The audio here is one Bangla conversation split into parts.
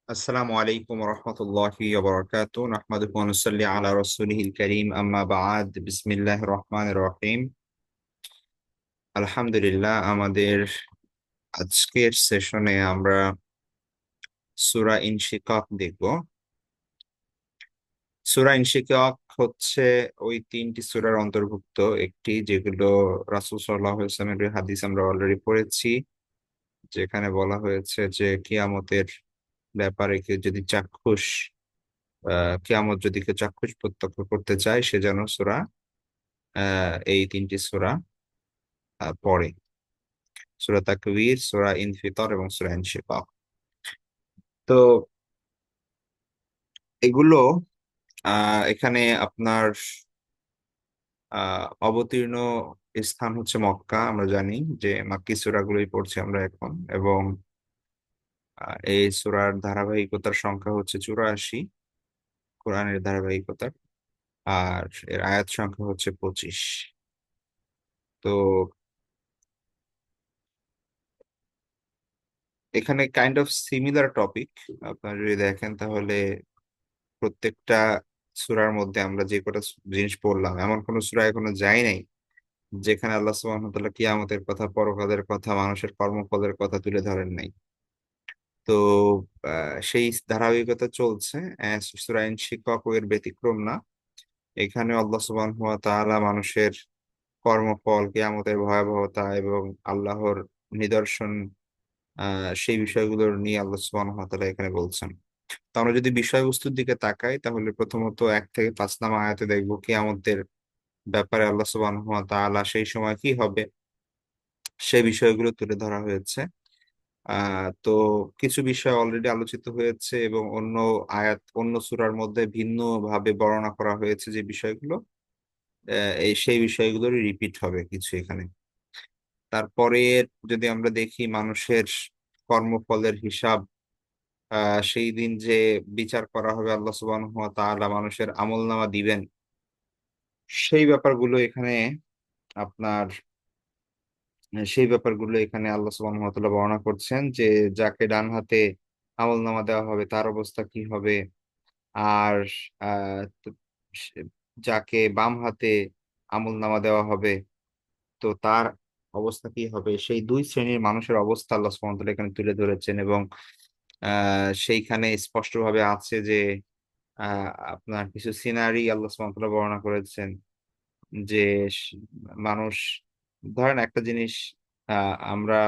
আসসালামু আলাইকুম রহমতুল্লাহি ওয়া নাহমাদুহু ওয়া নুসাল্লি আলা রাসূলিহিল কারীম আম্মা বা'দ বিসমিল্লাহির রহমানির রহিম। আলহামদুলিল্লাহ, আমাদের আজকের সেশনে আমরা সূরা ইনশিকাক দেখব। সূরা ইনশিকাক হচ্ছে ওই তিনটি সূরার অন্তর্ভুক্ত একটি, যেগুলো রাসূল সাল্লাল্লাহু আলাইহি ওয়াসাল্লামের হাদিস আমরা অলরেডি পড়েছি, যেখানে বলা হয়েছে যে কিয়ামতের ব্যাপারে কেউ যদি কিয়ামত যদি কেউ চাক্ষুষ প্রত্যক্ষ করতে চায়, সে যেন এই তিনটি সূরা পড়ে: সূরা তাকবীর, সূরা ইনফিতর এবং সূরা ইনশিকাক। তো এগুলো এখানে আপনার অবতীর্ণ স্থান হচ্ছে মক্কা। আমরা জানি যে মাক্কি সূরাগুলোই পড়ছি আমরা এখন, এবং এই সূরার ধারাবাহিকতার সংখ্যা হচ্ছে 84, কোরআনের ধারাবাহিকতার। আর এর আয়াত সংখ্যা হচ্ছে 25। তো এখানে কাইন্ড অফ সিমিলার টপিক। আপনারা যদি দেখেন তাহলে প্রত্যেকটা সূরার মধ্যে আমরা যে কটা জিনিস পড়লাম, এমন কোন সূরা এখনো যায় নাই যেখানে আল্লাহ সুবহানাহু ওয়া তাআলা কিয়ামতের কথা, পরকালের কথা, মানুষের কর্মফলের কথা তুলে ধরেন নাই। তো সেই ধারাবাহিকতা চলছে। সূরা ইনশিকাক এর ব্যতিক্রম না। এখানে আল্লাহ সুবহানাহু ওয়া তাআলা মানুষের কর্মফল, কিয়ামতের ভয়াবহতা এবং আল্লাহর নিদর্শন, সেই বিষয়গুলো নিয়ে আল্লাহ সুবহানাহু ওয়া তাআলা এখানে বলছেন। তো আমরা যদি বিষয়বস্তুর দিকে তাকাই, তাহলে প্রথমত 1 থেকে 5 নম্বর আয়াতে দেখবো কিয়ামতের ব্যাপারে আল্লাহ সুবহানাহু ওয়া তাআলা সেই সময় কি হবে সেই বিষয়গুলো তুলে ধরা হয়েছে। তো কিছু বিষয় অলরেডি আলোচিত হয়েছে এবং অন্য সূরার মধ্যে ভিন্ন ভাবে বর্ণনা করা হয়েছে যে বিষয়গুলো, সেই বিষয়গুলোরই রিপিট হবে কিছু এখানে। তারপরে যদি আমরা দেখি মানুষের কর্মফলের হিসাব, সেই দিন যে বিচার করা হবে, আল্লাহ সুবহানাহু ওয়া তাআলা মানুষের আমলনামা দিবেন, সেই ব্যাপারগুলো এখানে আপনার সেই ব্যাপারগুলো এখানে আল্লাহ সুবহানাহু ওয়া তাআলা বর্ণনা করছেন যে যাকে ডান হাতে আমলনামা দেওয়া হবে তার অবস্থা কি হবে, আর আহ, তো সে- যাকে বাম হাতে আমলনামা দেওয়া হবে তো তার অবস্থা কি হবে। সেই দুই শ্রেণীর মানুষের অবস্থা আল্লাহ সুবহানাহু ওয়া তাআলা এখানে তুলে ধরেছেন, এবং সেইখানে স্পষ্টভাবে আছে যে আপনার কিছু সিনারি আল্লাহ সুবহানাহু ওয়া তাআলা বর্ণনা করেছেন যে স- মানুষ, ধরেন একটা জিনিস, আমরা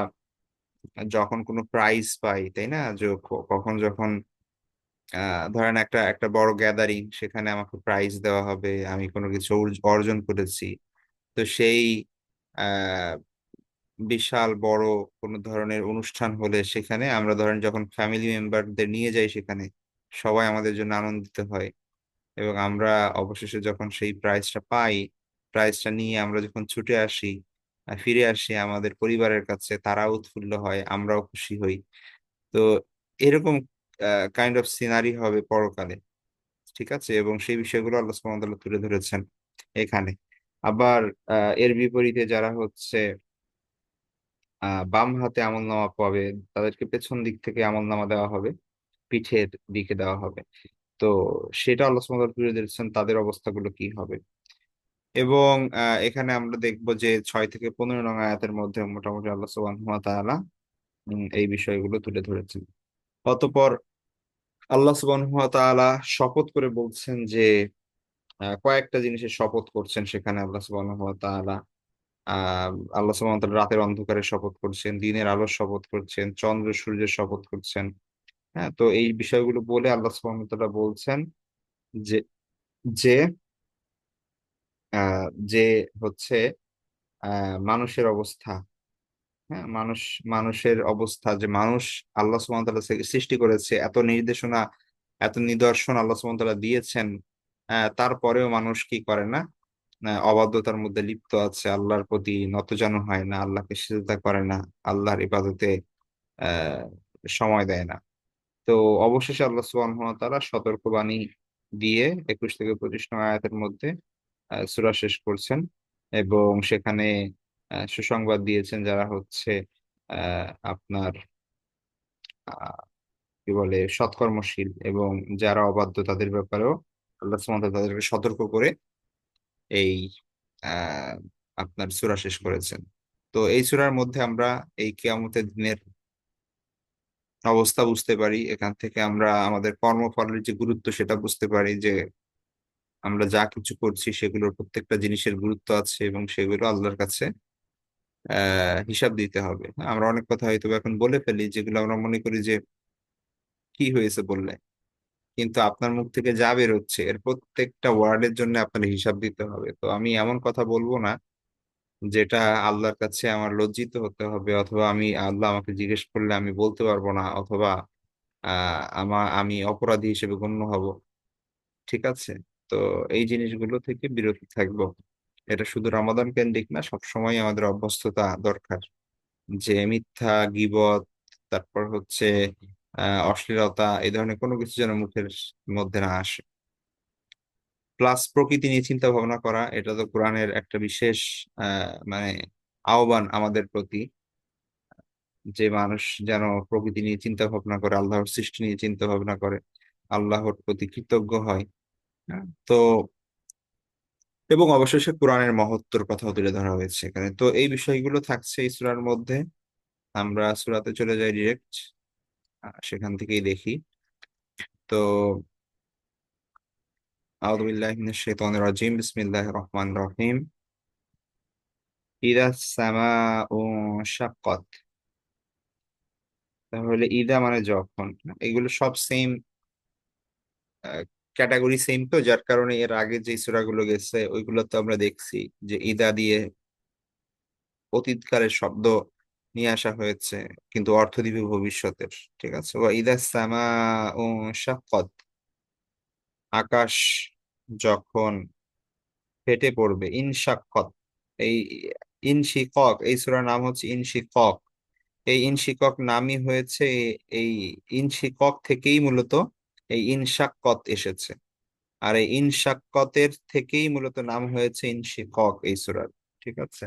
যখন কোনো প্রাইজ পাই, তাই না, যে কখন যখন ধরেন একটা একটা বড় গ্যাদারিং, সেখানে আমাকে প্রাইজ দেওয়া হবে, আমি কোনো কিছু অর্জন করেছি। তো সেই আহ বিশাল বড় কোনো ধরনের অনুষ্ঠান হলে সেখানে আমরা ধরেন যখন ফ্যামিলি মেম্বারদের নিয়ে যাই, সেখানে সবাই আমাদের জন্য আনন্দিত হয়, এবং আমরা অবশেষে যখন সেই প্রাইজটা পাই, প্রাইজটা নিয়ে আমরা যখন ছুটে আসি, ফিরে আসি আমাদের পরিবারের কাছে, তারাও উৎফুল্ল হয়, আমরাও খুশি হই। তো এরকম কাইন্ড অফ সিনারি হবে পরকালে, ঠিক আছে, এবং সেই বিষয়গুলো আল্লাহ সুবহানাহু ওয়া তাআলা তুলে ধরেছেন এখানে। আবার এর বিপরীতে যারা হচ্ছে বাম হাতে আমলনামা পাবে, তাদেরকে পেছন দিক থেকে আমলনামা দেওয়া হবে, পিঠের দিকে দেওয়া হবে। তো সেটা আল্লাহ সুবহানাহু ওয়া তাআলা তুলে ধরেছেন তাদের অবস্থাগুলো কি হবে। এবং এখানে আমরা দেখবো যে 6 থেকে 15 নং আয়াতের মধ্যে মোটামুটি আল্লাহ সুবহানাহু ওয়া তাআলা এই বিষয়গুলো তুলে ধরেছেন। অতঃপর আল্লাহ সুবহানাহু ওয়া তাআলা শপথ করে বলছেন যে কয়েকটা জিনিসের শপথ করছেন সেখানে আল্লাহ সুবহানাহু ওয়া তাআলা। আল্লাহ সুবহানাহু ওয়া তাআলা রাতের অন্ধকারের শপথ করছেন, দিনের আলোর শপথ করছেন, চন্দ্র সূর্যের শপথ করছেন। হ্যাঁ, তো এই বিষয়গুলো বলে আল্লাহ সুবহানাহু ওয়া তাআলা বলছেন যে যে আহ, যে হচ্ছে মানুষের অবস্থা, হ্যাঁ, মানুষের অবস্থা, যে মানুষ আল্লাহ সুবহানাহু ওয়া তাআলা সৃষ্টি করেছে, এত নির্দেশনা, এত নিদর্শন আল্লাহ সুবহানাহু ওয়া তাআলা দিয়েছেন, তারপরেও মানুষ কি করে না, অবাধ্যতার মধ্যে লিপ্ত আছে, আল্লাহর প্রতি নতজানু হয় না, আল্লাহকে সিজদা করে না, আল্লাহর ইবাদতে আহ সময় দেয় না। তো অবশেষে আল্লাহ সুবহানাহু ওয়া তাআলা সতর্কবাণী দিয়ে 21 থেকে 25 নং আয়াতের মধ্যে সূরা শেষ করছেন, এবং সেখানে সুসংবাদ দিয়েছেন যারা হচ্ছে আপনার কি বলে সৎকর্মশীল এবং যারা অবাধ্য তাদের ব্যাপারেও আল্লাহ সুবহানাহু ওয়া তাআলা তাদেরকে সতর্ক করে এই আহ আপনার সূরা শেষ করেছেন। তো এই সূরার মধ্যে আমরা এই কিয়ামতের দিনের অবস্থা বুঝতে পারি, এখান থেকে আমরা আমাদের কর্মফলের যে গুরুত্ব সেটা বুঝতে পারি, যে আমরা যা কিছু করছি সেগুলোর প্রত্যেকটা জিনিসের গুরুত্ব আছে এবং সেগুলো আল্লাহর কাছে হিসাব দিতে হবে। আমরা অনেক কথা হয়তো এখন বলে ফেলি যেগুলো আমরা মনে করি যে কি হয়েছে বললে, কিন্তু আপনার মুখ থেকে যা বের হচ্ছে এর প্রত্যেকটা ওয়ার্ডের জন্য আপনার হিসাব দিতে হবে। তো আমি এমন কথা বলবো না যেটা আল্লাহর কাছে আমার লজ্জিত হতে হবে, অথবা আল্লাহ আমাকে জিজ্ঞেস করলে আমি বলতে পারবো না, অথবা আমি অপরাধী হিসেবে গণ্য হব। ঠিক আছে? তো এই জিনিসগুলো থেকে বিরত থাকবো। এটা শুধু রমাদান কেন্দ্রিক না, সবসময় আমাদের অভ্যস্ততা দরকার, যে মিথ্যা, গীবত, তারপর হচ্ছে অশ্লীলতা, এই ধরনের কোনো কিছু যেন মুখের মধ্যে না আসে। প্লাস প্রকৃতি নিয়ে চিন্তা ভাবনা করা, এটা তো কোরআনের একটা বিশেষ মানে আহ্বান আমাদের প্রতি, যে মানুষ যেন প্রকৃতি নিয়ে চিন্তা ভাবনা করে, আল্লাহর সৃষ্টি নিয়ে চিন্তা ভাবনা করে, আল্লাহর প্রতি কৃতজ্ঞ হয়। হ্যাঁ? তো এবং অবশেষে কোরআনের মহত্বর কথাও তুলে ধরা হয়েছে এখানে। তো এই বিষয়গুলো থাকছে এই সূরার মধ্যে। আমরা সূরাতে চলে যাই ডিরেক্ট, সেখান থেকেই দেখি। তো আউযু বিল্লাহি মিনাশ শাইতানির রাজিম, বিসমিল্লাহির রহমানির রহিম। ইদা সামাউ শাক্কাত। তাহলে ইদা মানে যখন, এগুলো সব সেম ক্যাটাগরি, সেম, তো যার কারণে এর আগে যে সূরাগুলো গেছে ওইগুলো তো আমরা দেখছি যে ইদা দিয়ে অতীতকালের শব্দ নিয়ে আসা হয়েছে, কিন্তু অর্থ দিবে ভবিষ্যতের। ঠিক আছে? ওয়া ইদা সামাউ শাক্কাত, আকাশ যখন ফেটে পড়বে। ইনশাক্কাত, এই ইনশিকক, এই সূরার নাম হচ্ছে ইনশিকক। এই ইনশিকক নামই হয়েছে, এই ইনশিকক থেকেই মূলত এই ইনশাক্কত এসেছে। আর এই ইনশাক্কতের থেকেই মূলত নাম হয়েছে ইনশিকক এই সূরার। ঠিক আছে?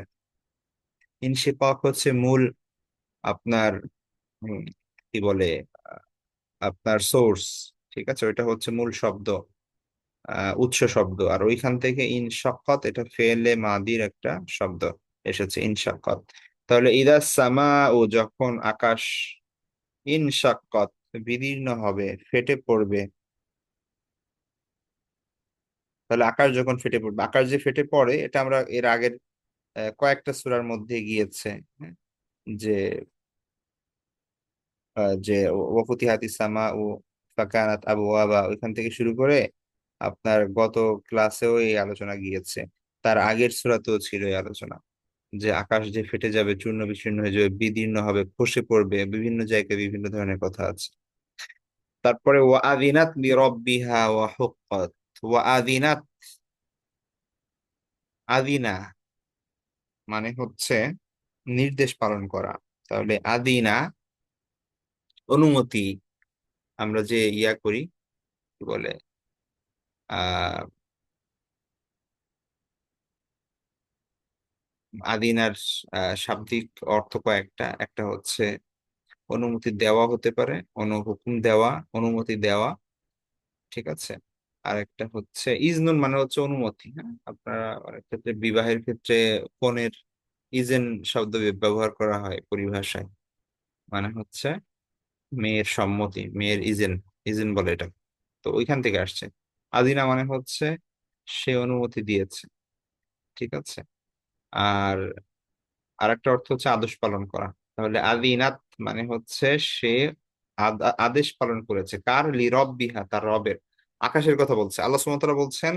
ইনশিকক হচ্ছে মূল আপনার উম, কি বলে আহ, আপনার সোর্স। ঠিক আছে? ওইটা হচ্ছে মূল শব্দ, উৎস শব্দ। আর ওইখান থেকে ইনশাক্কাত, এটা ফেলে মাদির একটা শব্দ এসেছে, ইনশাক্কাত। তাহলে ইদা সামা, ও যখন আকাশ, ইনশাক্কাত বিদীর্ণ হবে, ফেটে পড়বে। তাহলে আকাশ যখন ফেটে পড়বে, আকাশ যে ফেটে পড়ে এটা আমরা এর আগের কয়েকটা সূরার মধ্যে গিয়েছে। হ্যাঁ? যে যে ওয়াফুতিহাতি সামা ও ফাকানাত আবওয়াবা, ওইখান থেকে শুরু করে আপনার গত ক্লাসেও এই আলোচনা গিয়েছে। তার আগের সূরাতেও ছিল এই আলোচনা, যে আকাশ যে ফেটে যাবে, চূর্ণ বিচূর্ণ হয়ে যাবে, বিদীর্ণ হবে, খসে পড়বে, বিভিন্ন জায়গায় বিভিন্ন ধরনের কথা আছে। তারপরে ওয়া আযিনাত লিরাব্বিহা ওয়া হুক্কাত। ওয়া আযিনাত, আযিনা মানে হচ্ছে নির্দেশ পালন করা। তাহলে আদিনা অনুমতি, আমরা যে ইয়া করি, কি বলে আহ আদিনার শাব্দিক অর্থ কয়েকটা। একটা হচ্ছে অনুমতি দেওয়া হতে পারে, হুকুম দেওয়া, অনুমতি দেওয়া। ঠিক আছে? আর একটা হচ্ছে ইজনুন, মানে হচ্ছে অনুমতি। হ্যাঁ, আপনারা অনেক ক্ষেত্রে বিবাহের ক্ষেত্রে কনের ইজেন শব্দ ব্যবহার করা হয় পরিভাষায়, মানে হচ্ছে মেয়ের সম্মতি, মেয়ের ইজেন, ইজেন বলে এটা। তো ওইখান থেকে আসছে। আদিনা মানে হচ্ছে সে অনুমতি দিয়েছে। ঠিক আছে? আর আরেকটা অর্থ হচ্ছে আদেশ পালন করা। তাহলে আদিনাত মানে হচ্ছে সে আদেশ পালন করেছে। কার? লিরব্বিহা, তার রবের। আকাশের কথা বলছে আল্লাহ সুবহানাহু ওয়া তাআলা। বলছেন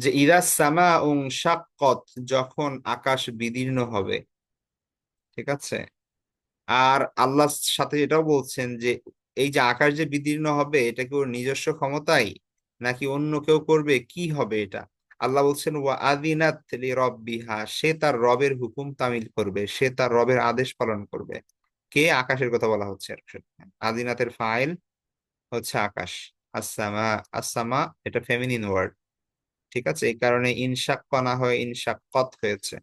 যে ইদা সামাউন শাক্কাত, যখন আকাশ বিদীর্ণ হবে। ঠিক আছে? আর আল্লাহর সাথে এটাও বলছেন যে এই যে আকাশ যে বিদীর্ণ হবে, এটা কি ওর নিজস্ব ক্ষমতাই, নাকি অন্য কেউ করবে, কি হবে এটা? আল্লাহ বলছেন ওয়া আযিনাত লিরাব্বিহা, সে তার রবের হুকুম তামিল করবে, সে তার রবের আদেশ পালন করবে। কে? আকাশের কথা বলা হচ্ছে আর কি। আযিনাতের ফাইল হচ্ছে আকাশ। আসসামা, আসসামা এটা ফেমিনিন ওয়ার্ড। ঠিক আছে? এই কারণে ইনশাক্কা না হয়ে ইনশাক্কাত হয়েছে।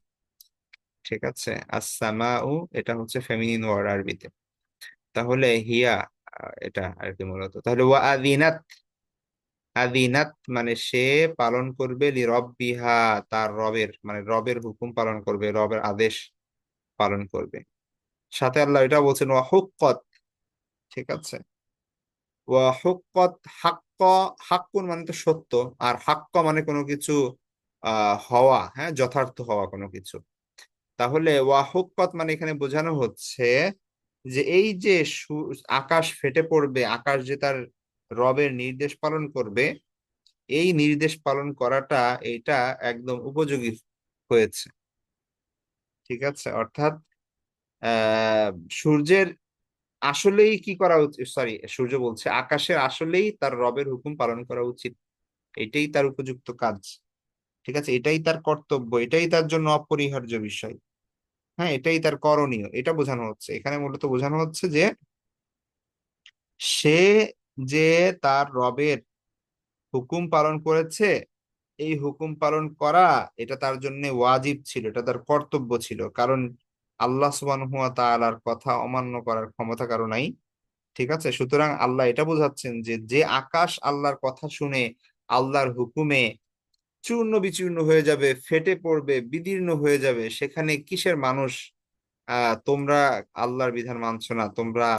ঠিক আছে? আসসামাউ এটা হচ্ছে ফেমিনিন ওয়ার্ড আরবিতে। তাহলে হিয়া এটা আর কি মূলত। তাহলে ওয়া আযিনাত, আযিনাত মানে সে পালন করবে লিরব্বিহা, তার রবের, মানে রবের হুকুম পালন করবে, রবের আদেশ পালন করবে। সাথে আল্লাহ এটা বলছেন ওয়া হুক্কত, ঠিক আছে। ওয়া হুক্কত, হাক্ক, হাক্কুন মানে তো সত্য, আর হাক্ক মানে কোনো কিছু হওয়া, হ্যাঁ, যথার্থ হওয়া কোনো কিছু। তাহলে ওয়া হুক্কত মানে এখানে বোঝানো হচ্ছে যে এই যে আকাশ ফেটে পড়বে, আকাশ যে তার রবের নির্দেশ পালন করবে, এই নির্দেশ পালন করাটা এটা একদম উপযোগী হয়েছে, ঠিক আছে। অর্থাৎ আহ সূর্যের আসলেই কি করা উচিত, সরি, সূর্য বলছে আকাশের আসলেই তার রবের হুকুম পালন করা উচিত, এটাই তার উপযুক্ত কাজ, ঠিক আছে। এটাই তার কর্তব্য, এটাই তার জন্য অপরিহার্য বিষয়, হ্যাঁ, এটাই তার করণীয়, এটা বোঝানো হচ্ছে এখানে। মূলত বোঝানো হচ্ছে যে সে যে তার রবের হুকুম পালন করেছে, এই হুকুম পালন করা এটা তার জন্য ওয়াজিব ছিল, এটা তার কর্তব্য ছিল, কারণ আল্লাহ সুবহানাহু ওয়া তাআলার কথা অমান্য করার ক্ষমতা কারো নাই, ঠিক আছে। সুতরাং আল্লাহ এটা বোঝাচ্ছেন যে যে আকাশ আল্লাহর কথা শুনে, আল্লাহর হুকুমে চূর্ণ বিচূর্ণ হয়ে যাবে, ফেটে পড়বে, বিদীর্ণ হয়ে যাবে, সেখানে কিসের মানুষ? তোমরা আল্লাহর বিধান মানছো না, তোমরা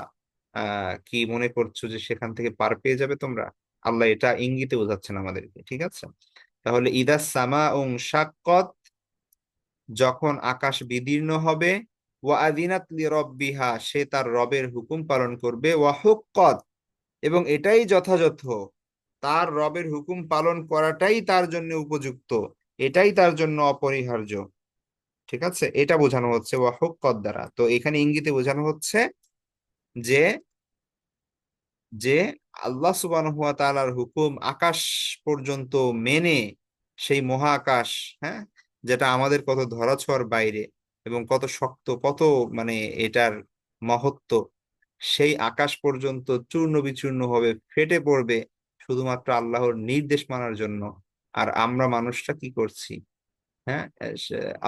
কি মনে করছো যে সেখান থেকে পার পেয়ে যাবে তোমরা? আল্লাহ এটা ইঙ্গিতে বোঝাচ্ছেন আমাদেরকে, ঠিক আছে। তাহলে ইদা সামা শাক্কত, যখন আকাশ বিদীর্ণ হবে, ওয়া আযিনাত লিরাব্বিহা, সে তার রবের হুকুম পালন করবে, ওয়া হুক্কত, এবং এটাই যথাযথ, তার রবের হুকুম পালন করাটাই তার জন্য উপযুক্ত, এটাই তার জন্য অপরিহার্য, ঠিক আছে। এটা বোঝানো হচ্ছে ওয়া হুক্কত দ্বারা। তো এখানে ইঙ্গিতে বোঝানো হচ্ছে যে যে আল্লাহ সুবহানাহু ওয়া তাআলার হুকুম আকাশ পর্যন্ত মেনে, সেই মহাকাশ, হ্যাঁ, যেটা আমাদের কত ধরাছোঁয়ার বাইরে এবং কত শক্ত, কত মানে এটার মহত্ব, সেই আকাশ পর্যন্ত চূর্ণ বিচূর্ণ হবে, ফেটে পড়বে শুধুমাত্র আল্লাহর নির্দেশ মানার জন্য। আর আমরা মানুষরা কি করছি? হ্যাঁ,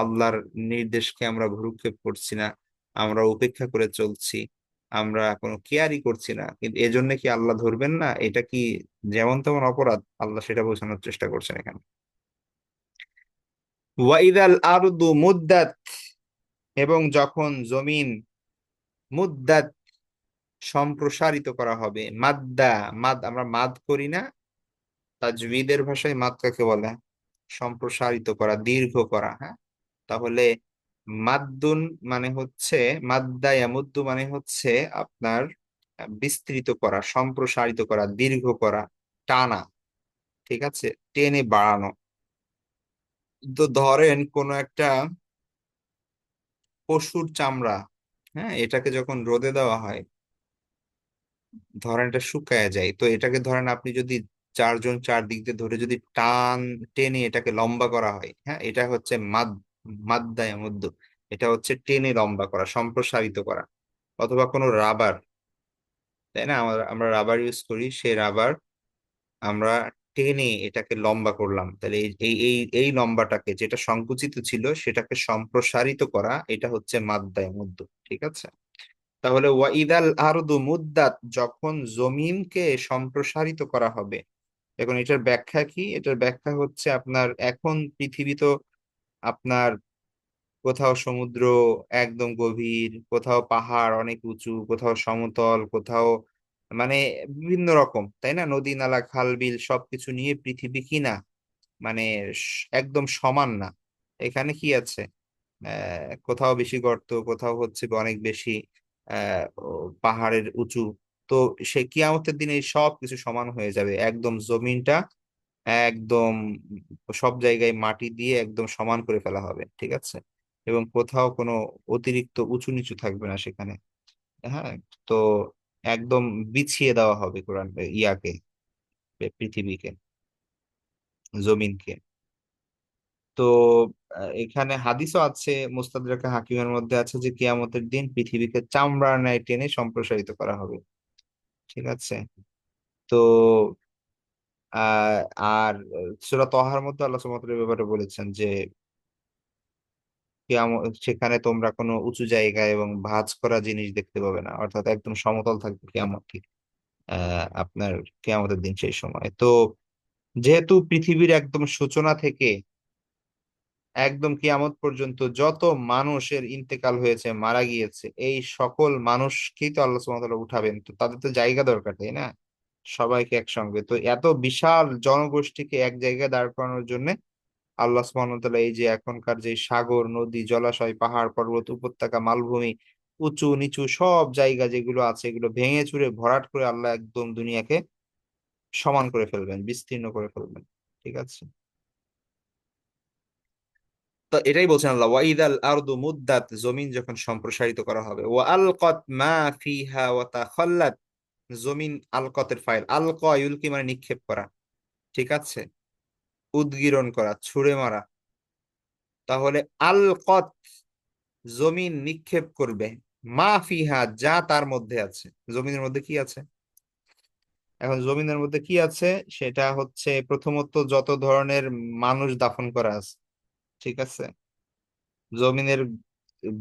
আল্লাহর নির্দেশকে আমরা ভ্রূক্ষেপ করছি না, আমরা উপেক্ষা করে চলছি, আমরা কোনো কেয়ারই করছি না, কিন্তু এজন্য কি আল্লাহ ধরবেন না? এটা কি যেমন তেমন অপরাধ? আল্লাহ সেটা বোঝানোর চেষ্টা করছেন এখানে। ওয়াইদাল আরদু মুদ্দাত, এবং যখন জমিন, মুদ্দাত সম্প্রসারিত করা হবে, মাদ্দা, মাদ আমরা মাদ করি না, তাজভিদের ভাষায় মাদ কাকে বলে? সম্প্রসারিত করা, দীর্ঘ করা, হ্যাঁ। তাহলে মাদ্দুন মানে হচ্ছে, মাদ্দা ইয়ামুদ্দু মানে হচ্ছে আপনার বিস্তৃত করা, সম্প্রসারিত করা, দীর্ঘ করা, টানা, ঠিক আছে, টেনে বাড়ানো। তো ধরেন কোন একটা পশুর চামড়া, হ্যাঁ, এটাকে যখন রোদে দেওয়া হয়, ধরেন এটা শুকায় যায়, তো এটাকে ধরেন আপনি যদি চারজন চারদিক দিয়ে ধরে যদি টেনে এটাকে লম্বা করা হয়, হ্যাঁ, এটা হচ্ছে মাদ্দায় মধ্য, এটা হচ্ছে টেনে লম্বা করা, সম্প্রসারিত করা। অথবা কোনো রাবার, তাই না, আমরা আমরা রাবার ইউজ করি, সেই রাবার আমরা টেনে এটাকে লম্বা করলাম, তাহলে এই এই এই এই লম্বাটাকে, যেটা সংকুচিত ছিল সেটাকে সম্প্রসারিত করা, এটা হচ্ছে মাদ্দায় মধ্য, ঠিক আছে। তাহলে ওয়াইদাল আরদু মুদ্দাত, যখন জমিনকে সম্প্রসারিত করা হবে। এখন এটার ব্যাখ্যা কি? এটার ব্যাখ্যা হচ্ছে আপনার এখন পৃথিবী তো আপনার কোথাও সমুদ্র একদম গভীর, কোথাও পাহাড় অনেক উঁচু, কোথাও সমতল, কোথাও মানে বিভিন্ন রকম, তাই না, নদী নালা খাল বিল সবকিছু নিয়ে পৃথিবী কি না, মানে একদম সমান না। এখানে কি আছে? কোথাও বেশি গর্ত, কোথাও হচ্ছে অনেক বেশি ও পাহাড়ের উঁচু। তো সে কিয়ামতের দিনে এই সব কিছু সমান হয়ে যাবে, একদম জমিনটা একদম সব জায়গায় মাটি দিয়ে একদম সমান করে ফেলা হবে, ঠিক আছে। এবং কোথাও কোনো অতিরিক্ত উঁচু নিচু থাকবে না সেখানে, হ্যাঁ। তো একদম বিছিয়ে দেওয়া হবে কোরআন ইয়াকে, পৃথিবীকে, জমিনকে। তো এখানে হাদিসও আছে, মুস্তাদরাকে হাকিমের মধ্যে আছে যে কিয়ামতের দিন পৃথিবীকে চামড়ার ন্যায় টেনে সম্প্রসারিত করা হবে, ঠিক আছে। তো আর সূরা তহার মধ্যে আল্লাহ সুবহানাহু ওয়া তাআলা এর ব্যাপারে বলেছেন যে সেখানে তোমরা কোনো উঁচু জায়গায় এবং ভাঁজ করা জিনিস দেখতে পাবে না, অর্থাৎ একদম সমতল থাকবে কিয়ামত ঠিক। আপনার কিয়ামতের দিন সেই সময়। তো যেহেতু পৃথিবীর একদম সূচনা থেকে একদম কিয়ামত পর্যন্ত যত মানুষের ইন্তেকাল হয়েছে, মারা গিয়েছে, এই সকল মানুষকেই তো আল্লাহ সুবহানাহু ওয়া তাআলা উঠাবেন, তো তাদের তো জায়গা দরকার, তাই না? সবাইকে একসঙ্গে, তো এত বিশাল জনগোষ্ঠীকে এক জায়গায় দাঁড় করানোর জন্য আল্লাহ সুবহানাহু ওয়া তাআলা এই যে এখনকার যে সাগর, নদী, জলাশয়, পাহাড়, পর্বত, উপত্যকা, মালভূমি, উঁচু নিচু সব জায়গা যেগুলো আছে এগুলো ভেঙে চুরে ভরাট করে আল্লাহ একদম দুনিয়াকে সমান করে ফেলবেন, বিস্তীর্ণ করে ফেলবেন। ঠিক আছে, তো এটাই বলছেন আল্লাহ, ওয়াইদাল আরদু মুদ্দাত, জমিন যখন সম্প্রসারিত করা হবে, ওয়া আলকাত মা ফিহা ওয়া তাখাল্লাত, জমিন আলকতের ফাইল, আলকা ইউলকি মানে নিক্ষেপ করা, ঠিক আছে, উদগীরণ করা, ছুঁড়ে মারা। তাহলে আলকত, জমিন নিক্ষেপ করবে, মা ফিহা, যা তার মধ্যে আছে। জমিনের মধ্যে কি আছে? এখন জমিনের মধ্যে কি আছে সেটা হচ্ছে প্রথমত যত ধরনের মানুষ দাফন করা আছে, ঠিক আছে, জমিনের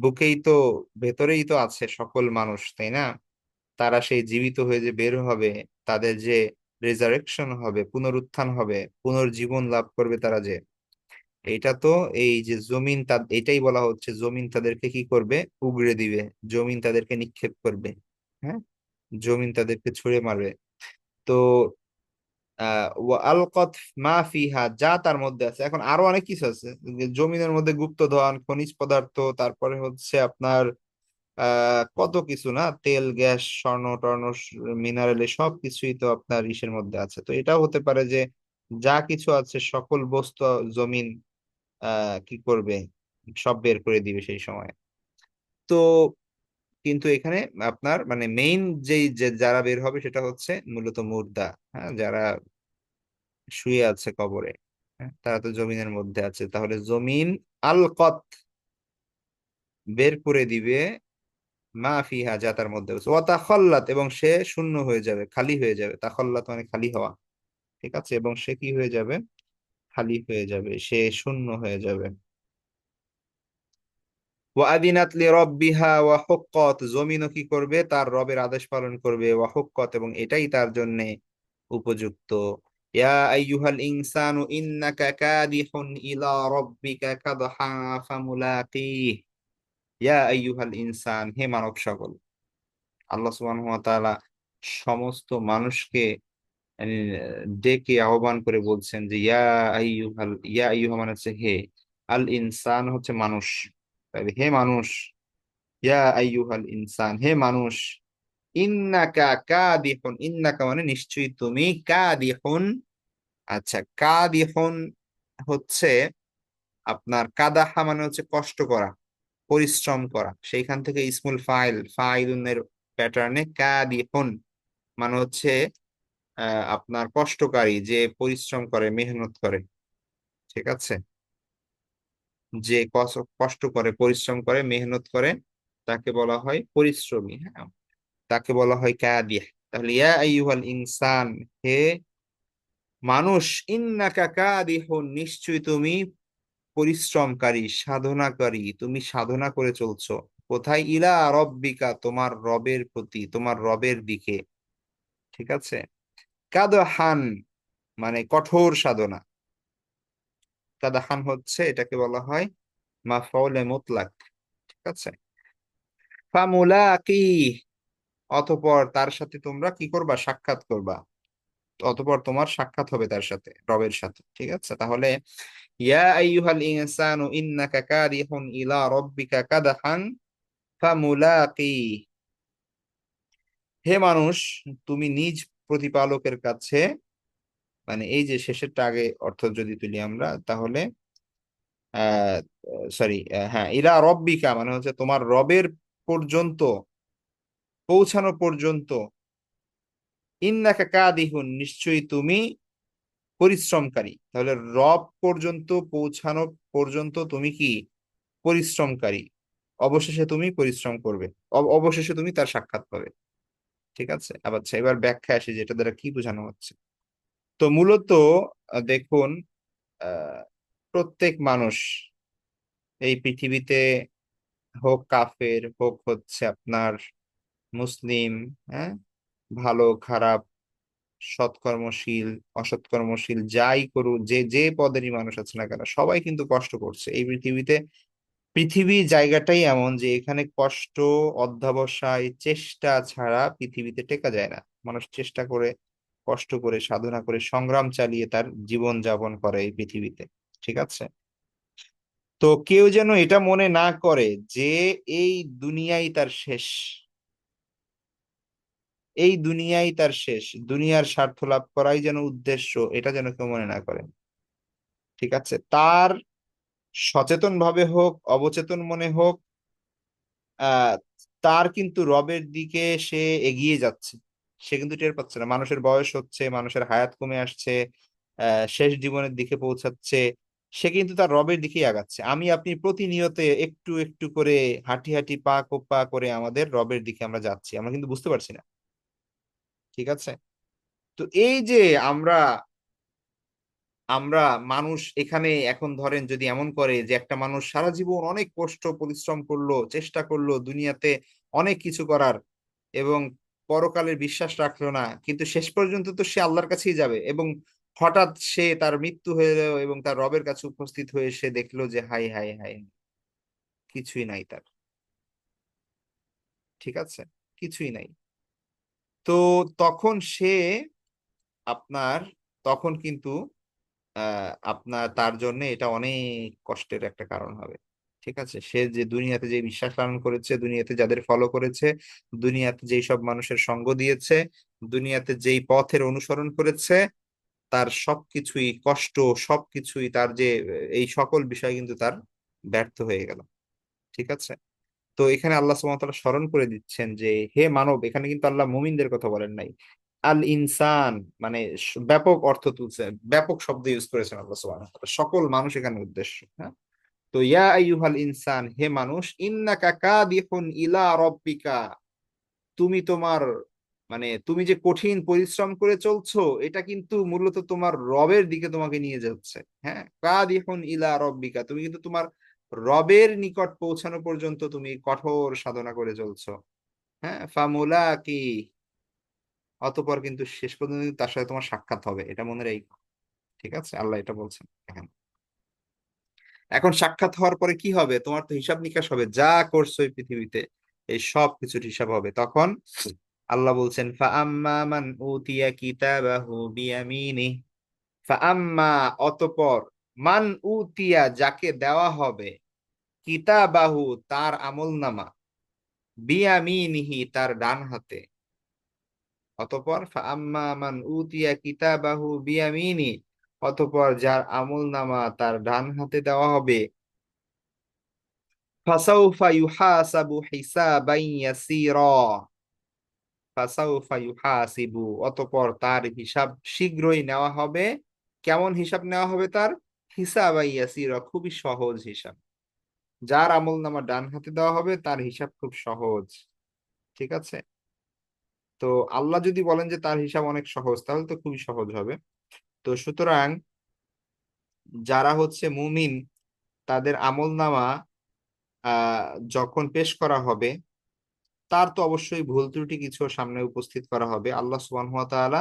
বুকেই তো, ভেতরেই তো আছে সকল মানুষ, তাই না? তারা সেই জীবিত হয়ে যে বের হবে, তাদের যে রেজারেকশন হবে, পুনরুত্থান হবে, পুনর্জীবন লাভ করবে তারা, যে এটা তো এই যে জমিন এটাই বলা হচ্ছে, জমিন তাদেরকে কি করবে? উগড়ে দিবে, জমিন তাদেরকে নিক্ষেপ করবে, হ্যাঁ, জমিন তাদেরকে ছুঁড়ে মারবে। তো ওয়া আলকাত মা ফিহা, যা তার মধ্যে আছে। এখন আরো অনেক কিছু আছে, যে জমিনের মধ্যে গুপ্তধন, খনিজ পদার্থ, তারপরে হচ্ছে আপনার কত কিছু না, তেল, গ্যাস, স্বর্ণ টর্ণ, মিনারেল, সব কিছুই তো আপনার ইসের মধ্যে আছে। তো এটাও হতে পারে যে যা কিছু আছে সকল বস্তু জমিন কি করবে? সব বের করে দিবে সেই সময়। তো কিন্তু এখানে আপনার মানে মেইন যেই যে যারা বের হবে সেটা হচ্ছে মূলত মুর্দা, হ্যাঁ, যারা শুয়ে আছে কবরে, হ্যাঁ, তারা তো জমিনের মধ্যে আছে। তাহলে জমিন আলকত, বের করে দিবে, মা ফিহা, যা তার মধ্যে আছে, ওয়া তাখাল্লাত, এবং সে শূন্য হয়ে যাবে, খালি হয়ে যাবে। তাখাল্লাত মানে খালি হওয়া, ঠিক আছে, এবং সে কি হয়ে যাবে? খালি হয়ে যাবে, সে শূন্য হয়ে যাবে। ওয়া আদিনাত লি রাব্বিহা ওয়া হুক্কাত, জমিনও কি করবে? তার রবের আদেশ পালন করবে, ওয়া হুক্কাত, এবং এটাই তার জন্য উপযুক্ত। ইয়া আইয়ুহাল ইনসানু ইন্নাকা কাদিহুন ইলা রাব্বিকা কাদহা ফামুলাকিহ। ইয়া আইয়ুহাল ইনসান, হে মানব সকল। আল্লাহ সুবহানাহু ওয়া তাআলা সমস্ত মানুষকে মানে, ডেকে আহ্বান করে বলছেন যে ইয়া আইয়ুহা মানে হচ্ছে হে, আল ইনসান হচ্ছে মানুষ, তাহলে হে মানুষ, ইয়া আইয়ুহাল ইনসান, হে মানুষ, ইন্নাকা কাদিহুন, ইন্নাকা মানে নিশ্চয়ই তুমি, কাদিহুন, আচ্ছা, কাদিহুন হচ্ছে আপনার, কাদাহা মানে হচ্ছে কষ্ট করা, পরিশ্রম করা, সেইখান থেকে ইসমুল ফাইল, ফাইলুনের প্যাটার্নে কাদিহুন মানে হচ্ছে আপনার কষ্টকারী, যে পরিশ্রম করে, মেহনত করে, ঠিক আছে, যে কষ্ট করে, পরিশ্রম করে, মেহনত করে, তাকে বলা হয় পরিশ্রমী, হ্যাঁ, তাকে বলা হয় কাদিহ। তাহলে ইয়া আইয়ুহাল ইনসান, হে মানুষ, ইন্নাকা কাদিহুন, নিশ্চয়ই তুমি পরিশ্রমকারী, সাধনাকারী, তুমি সাধনা করে চলছো। কোথায়? ইলা রব্বিকা, তোমার রবের প্রতি, তোমার রবের দিকে, ঠিক আছে। কাদহান মানে কঠোর সাধনা, কাদাহান হচ্ছে এটাকে বলা হয় মাফউলে মুতলাক, ঠিক আছে। ফামুলাকি, অতঃপর তার সাথে তোমরা কি করবা? সাক্ষাৎ করবা, অতঃপর তোমার সাক্ষাৎ হবে তার সাথে, রবের সাথে, ঠিক আছে। তাহলে ইয়া আইয়ুহাল ইনসানু ইন্নাকা কাদিহুন ইলা রাব্বিকা কাদহান ফামুলাকি, হে মানুষ, তুমি নিজ প্রতিপালকের কাছে, মানে এই যে শেষেরটা আগে অর্থ যদি তুলি আমরা, তাহলে আহ সরি, হ্যাঁ, ইলা রব্বিকা মানে হচ্ছে তোমার রবের পর্যন্ত, পৌঁছানো পর্যন্ত, ইন্নাকা কাদিহুন নিশ্চয়ই তুমি পরিশ্রমকারী। তাহলে রব পর্যন্ত পৌঁছানো পর্যন্ত তুমি কি? পরিশ্রমকারী। অবশেষে তুমি পরিশ্রম করবে, অবশেষে তুমি তার সাক্ষাৎ পাবে, ঠিক আছে। আচ্ছা, এবার ব্যাখ্যা আসি যেটা দ্বারা কি বোঝানো হচ্ছে। তো মূলত দেখুন, আহ প্রত্যেক মানুষ এই পৃথিবীতে, হোক কাফের, হোক হচ্ছে আপনার মুসলিম, হ্যাঁ, ভালো খারাপ, সৎকর্মশীল অসৎকর্মশীল, যাই করুক, যে যে পদেরই মানুষ আছে না কেন, সবাই কিন্তু কষ্ট করছে এই পৃথিবীতে। পৃথিবী জায়গাটাই এমন যে এখানে কষ্ট, অধ্যবসায়, চেষ্টা ছাড়া পৃথিবীতে টেকা যায় না। মানুষ চেষ্টা করে, কষ্ট করে, সাধনা করে, সংগ্রাম চালিয়ে তার জীবন যাপন করে এই পৃথিবীতে। ঠিক আছে? তো কেউ যেন এটা মনে না করে যে এই দুনিয়াই তার শেষ, এই দুনিয়াই তার শেষ, দুনিয়ার স্বার্থ লাভ করাই যেন উদ্দেশ্য, এটা যেন কেউ মনে না করে। ঠিক আছে? তার সচেতন ভাবে হোক, অবচেতন মনে হোক, আহ তার কিন্তু রবের দিকে সে এগিয়ে যাচ্ছে। সে কিন্তু টের পাচ্ছে না, মানুষের বয়স হচ্ছে, মানুষের হায়াত কমে আসছে, শেষ জীবনের দিকে পৌঁছাচ্ছে। সে কিন্তু তার রবের দিকেই আগাচ্ছে। আমি আপনি প্রতিনিয়ত একটু একটু করে, হাঁটি হাঁটি পা পা করে আমাদের রবের দিকে আমরা যাচ্ছি, আমরা কিন্তু বুঝতে পারছি না। ঠিক আছে? তো এই যে আমরা আমরা মানুষ এখানে এখন ধরেন যদি এমন করে যে একটা মানুষ সারা জীবন অনেক কষ্ট পরিশ্রম করলো, চেষ্টা করলো দুনিয়াতে অনেক কিছু করার, এবং পরকালের বিশ্বাস রাখলো না, কিন্তু শেষ পর্যন্ত তো সে আল্লাহর কাছেই যাবে, এবং হঠাৎ সে তার মৃত্যু হয়ে গেল এবং তার রবের কাছে উপস্থিত হয়ে সে দেখলো যে হাই হাই হাই, কিছুই নাই তার। ঠিক আছে? কিছুই নাই। তো তখন সে আপনার, তখন কিন্তু আপনার তার জন্য এটা অনেক কষ্টের একটা কারণ হবে। ঠিক আছে? সে যে দুনিয়াতে যে বিশ্বাস লালন করেছে, দুনিয়াতে যাদের ফলো করেছে, দুনিয়াতে যেই সব মানুষের সঙ্গ দিয়েছে, দুনিয়াতে যেই পথের অনুসরণ করেছে, তার সবকিছুই কষ্ট, সবকিছুই তার যে এই সকল বিষয় কিন্তু তার ব্যর্থ হয়ে গেল। ঠিক আছে? তো এখানে আল্লাহ সুবহানাহু ওয়া তাআলা স্মরণ করে দিচ্ছেন যে হে মানব, এখানে কিন্তু আল্লাহ মুমিনদের কথা বলেন নাই। আল ইনসান মানে ব্যাপক অর্থ তুলছে, ব্যাপক শব্দ ইউজ করেছেন আল্লাহ সুবহানাহু ওয়া তাআলা, সকল মানুষ এখানে উদ্দেশ্য। হ্যাঁ? তো ইয়া আইয়ুহাল ইনসান, হে মানুষ, ইন্নাকা কাদিহুন ইলা রাব্বিকা, তুমি তোমার তুমি যে কঠিন পরিশ্রম করে চলছো, এটা কিন্তু মূলত তোমার রবের দিকে তোমাকে নিয়ে যাচ্ছে। হ্যাঁ, কাদিহুন ইলা রব্বিকা, তুমি কিন্তু তোমার রবের নিকট পৌঁছানো পর্যন্ত তুমি কঠোর সাধনা করে চলছো। হ্যাঁ, ফামুলাকি, অতঃপর কিন্তু শেষ পর্যন্ত কিন্তু তার সাথে তোমার সাক্ষাৎ হবে, এটা মনে রেখো। ঠিক আছে? আল্লাহ এটা বলছেন এখানে। এখন সাক্ষাৎ হওয়ার পরে কি হবে? তোমার তো হিসাব নিকাশ হবে, যা করছো এই পৃথিবীতে এই সব কিছুর হিসাব হবে তখন। আল্লাহ বলছেন ফাআম্মা মান উতিয়া কিতাবাহু বিয়ামিনি, ফাআম্মা, অতঃপর, মান উতিয়া, যাকে দেওয়া হবে, কিতাবাহু, তার আমলনামা, বিয়ামিনিহি, তার ডান হাতে। অতঃপর ফাআম্মা মান উতিয়া কিতাবাহু বিয়ামিনি, অতঃপর যার আমলনামা তার ডান হাতে দেওয়া হবে, ফাসাউফা ইউহাসাবু হিসাবান ইয়াসীরা, ফাসাউফা ইউহাসিবু, অতঃপর তার হিসাব শীঘ্রই নেওয়া হবে। কেমন হিসাব নেওয়া হবে তার? হিসাবান ইয়াসীরা, খুবই সহজ হিসাব। যার আমলনামা ডান হাতে দেওয়া হবে তার হিসাব খুব সহজ। ঠিক আছে? তো আল্লাহ যদি বলেন যে তার হিসাব অনেক সহজ, তাহলে তো খুবই সহজ হবে। তো সুতরাং যারা হচ্ছে মুমিন, তাদের আমলনামা যখন পেশ করা হবে, তার তো অবশ্যই ভুল ত্রুটি কিছু সামনে উপস্থিত করা হবে। আল্লাহ সুবহানাহু ওয়া তাআলা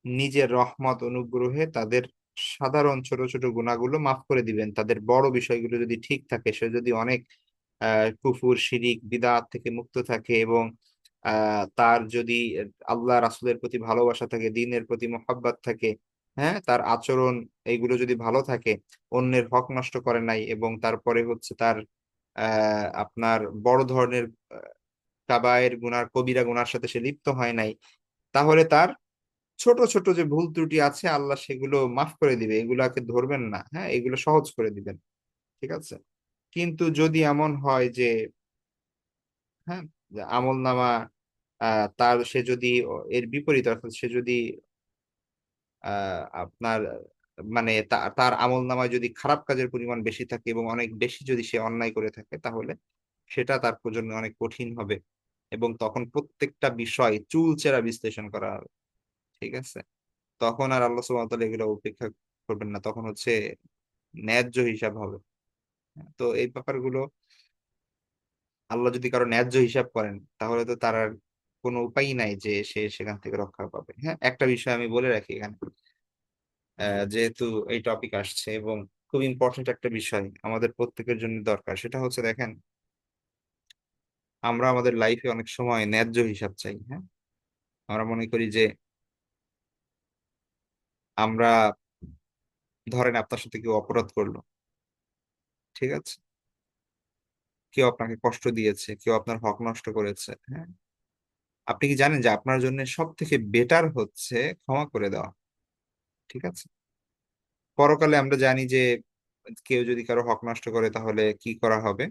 নিজের রহমত অনুগ্রহে তাদের সাধারণ ছোট ছোট গুনাহগুলো মাফ করে দিবেন। তাদের বড় বিষয়গুলো যদি ঠিক থাকে, সে যদি অনেক কুফুর শিরিক বিদআত থেকে মুক্ত থাকে, এবং তার যদি আল্লাহ রাসূলের প্রতি ভালোবাসা থাকে, দ্বীনের প্রতি মহব্বত থাকে, হ্যাঁ, তার আচরণ এইগুলো যদি ভালো থাকে, অন্যের হক নষ্ট করে নাই, এবং তারপরে হচ্ছে তার আপনার বড় ধরনের কাবায়ের গুনার, কবিরা গুনার সাথে সে লিপ্ত হয় নাই, তাহলে তার ছোট ছোট যে ভুল ত্রুটি আছে আল্লাহ সেগুলো মাফ করে দিবে, এগুলাকে ধরবেন না। হ্যাঁ, এগুলো সহজ করে দিবেন। ঠিক আছে? কিন্তু যদি এমন হয় যে, হ্যাঁ, যে আমল নামা তার, সে যদি এর বিপরীত, অর্থাৎ সে যদি আপনার তার আমল নামায় যদি খারাপ কাজের পরিমাণ বেশি থাকে এবং অনেক বেশি যদি সে অন্যায় করে থাকে, তাহলে সেটা তার জন্য অনেক কঠিন হবে, এবং তখন প্রত্যেকটা বিষয় চুলচেরা বিশ্লেষণ করা হবে। ঠিক আছে? তখন আর আল্লাহ সুবহানাহু ওয়া তাআলা এগুলো উপেক্ষা করবেন না, তখন হচ্ছে ন্যায্য হিসাব হবে। তো এই ব্যাপারগুলো, আল্লাহ যদি কারো ন্যায্য হিসাব করেন, তাহলে তো তার আর কোনো উপায় নাই যে সে সেখান থেকে রক্ষা পাবে। হ্যাঁ, একটা বিষয় আমি বলে রাখি এখানে, যেহেতু এই টপিক আসছে এবং খুব ইম্পর্টেন্ট একটা বিষয় আমাদের প্রত্যেকের জন্য দরকার, সেটা হচ্ছে দেখেন, আমরা আমাদের লাইফে অনেক সময় ন্যায্য হিসাব চাই। হ্যাঁ, আমরা মনে করি যে আমরা, ধরেন আপনার সাথে কেউ অপরাধ করলো, ঠিক আছে, কেউ আপনাকে কষ্ট দিয়েছে, কেউ আপনার হক নষ্ট করেছে। হ্যাঁ, আপনি কি জানেন যে আপনার জন্য সব থেকে বেটার হচ্ছে ক্ষমা করে দেওয়া? ঠিক আছে, পরকালে আমরা জানি যে কেউ যদি কারো হক নষ্ট করে তাহলে কি করা হবে।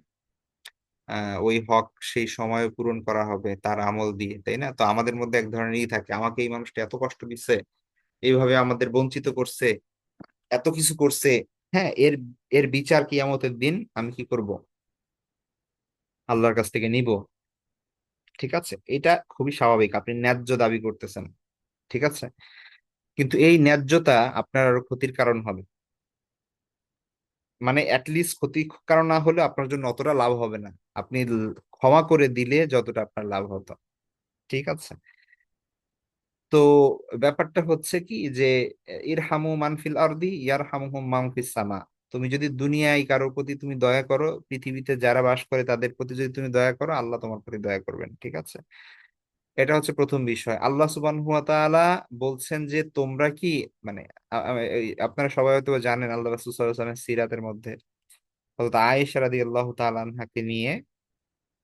ওই হক সেই সময়ে পূরণ করা হবে তার আমল দিয়ে, তাই না? তো আমাদের মধ্যে এক ধরনের ই থাকে, আমাকে এই মানুষটা এত কষ্ট দিচ্ছে, এইভাবে আমাদের বঞ্চিত করছে, এত কিছু করছে। হ্যাঁ, এর এর বিচার কিয়ামতের দিন আমি কি করব? আল্লাহর কাছ থেকে নিব। ঠিক আছে, এটা খুবই স্বাভাবিক, আপনি ন্যায্য দাবি করতেছেন। ঠিক আছে, কিন্তু এই ন্যায্যতা আপনার আরো ক্ষতির কারণ হবে। মানে অ্যাটলিস্ট ক্ষতি কারণ না হলে আপনার জন্য অতটা লাভ হবে না, আপনি ক্ষমা করে দিলে যতটা আপনার লাভ হতো। ঠিক আছে, তো ব্যাপারটা হচ্ছে কি যে ইরহামু মানফিল আরদি ইয়ারহামুহুম মান ফিস সামা। তুমি যদি দুনিয়ায় কারোর প্রতি তুমি দয়া করো, পৃথিবীতে যারা বাস করে তাদের প্রতি যদি তুমি দয়া করো, আল্লাহ তোমার প্রতি দয়া করবেন। ঠিক আছে, এটা হচ্ছে প্রথম বিষয়। আল্লাহ সুবহানাহু ওয়া তাআলা বলছেন যে তোমরা কি, মানে আপনারা সবাই হয়তো জানেন আল্লাহ রাসূল সাল্লাল্লাহু আলাইহি ওয়াসাল্লামের সিরাতের মধ্যে হযরত আয়েশা রাদিয়াল্লাহু তাআলা আনহাকে নিয়ে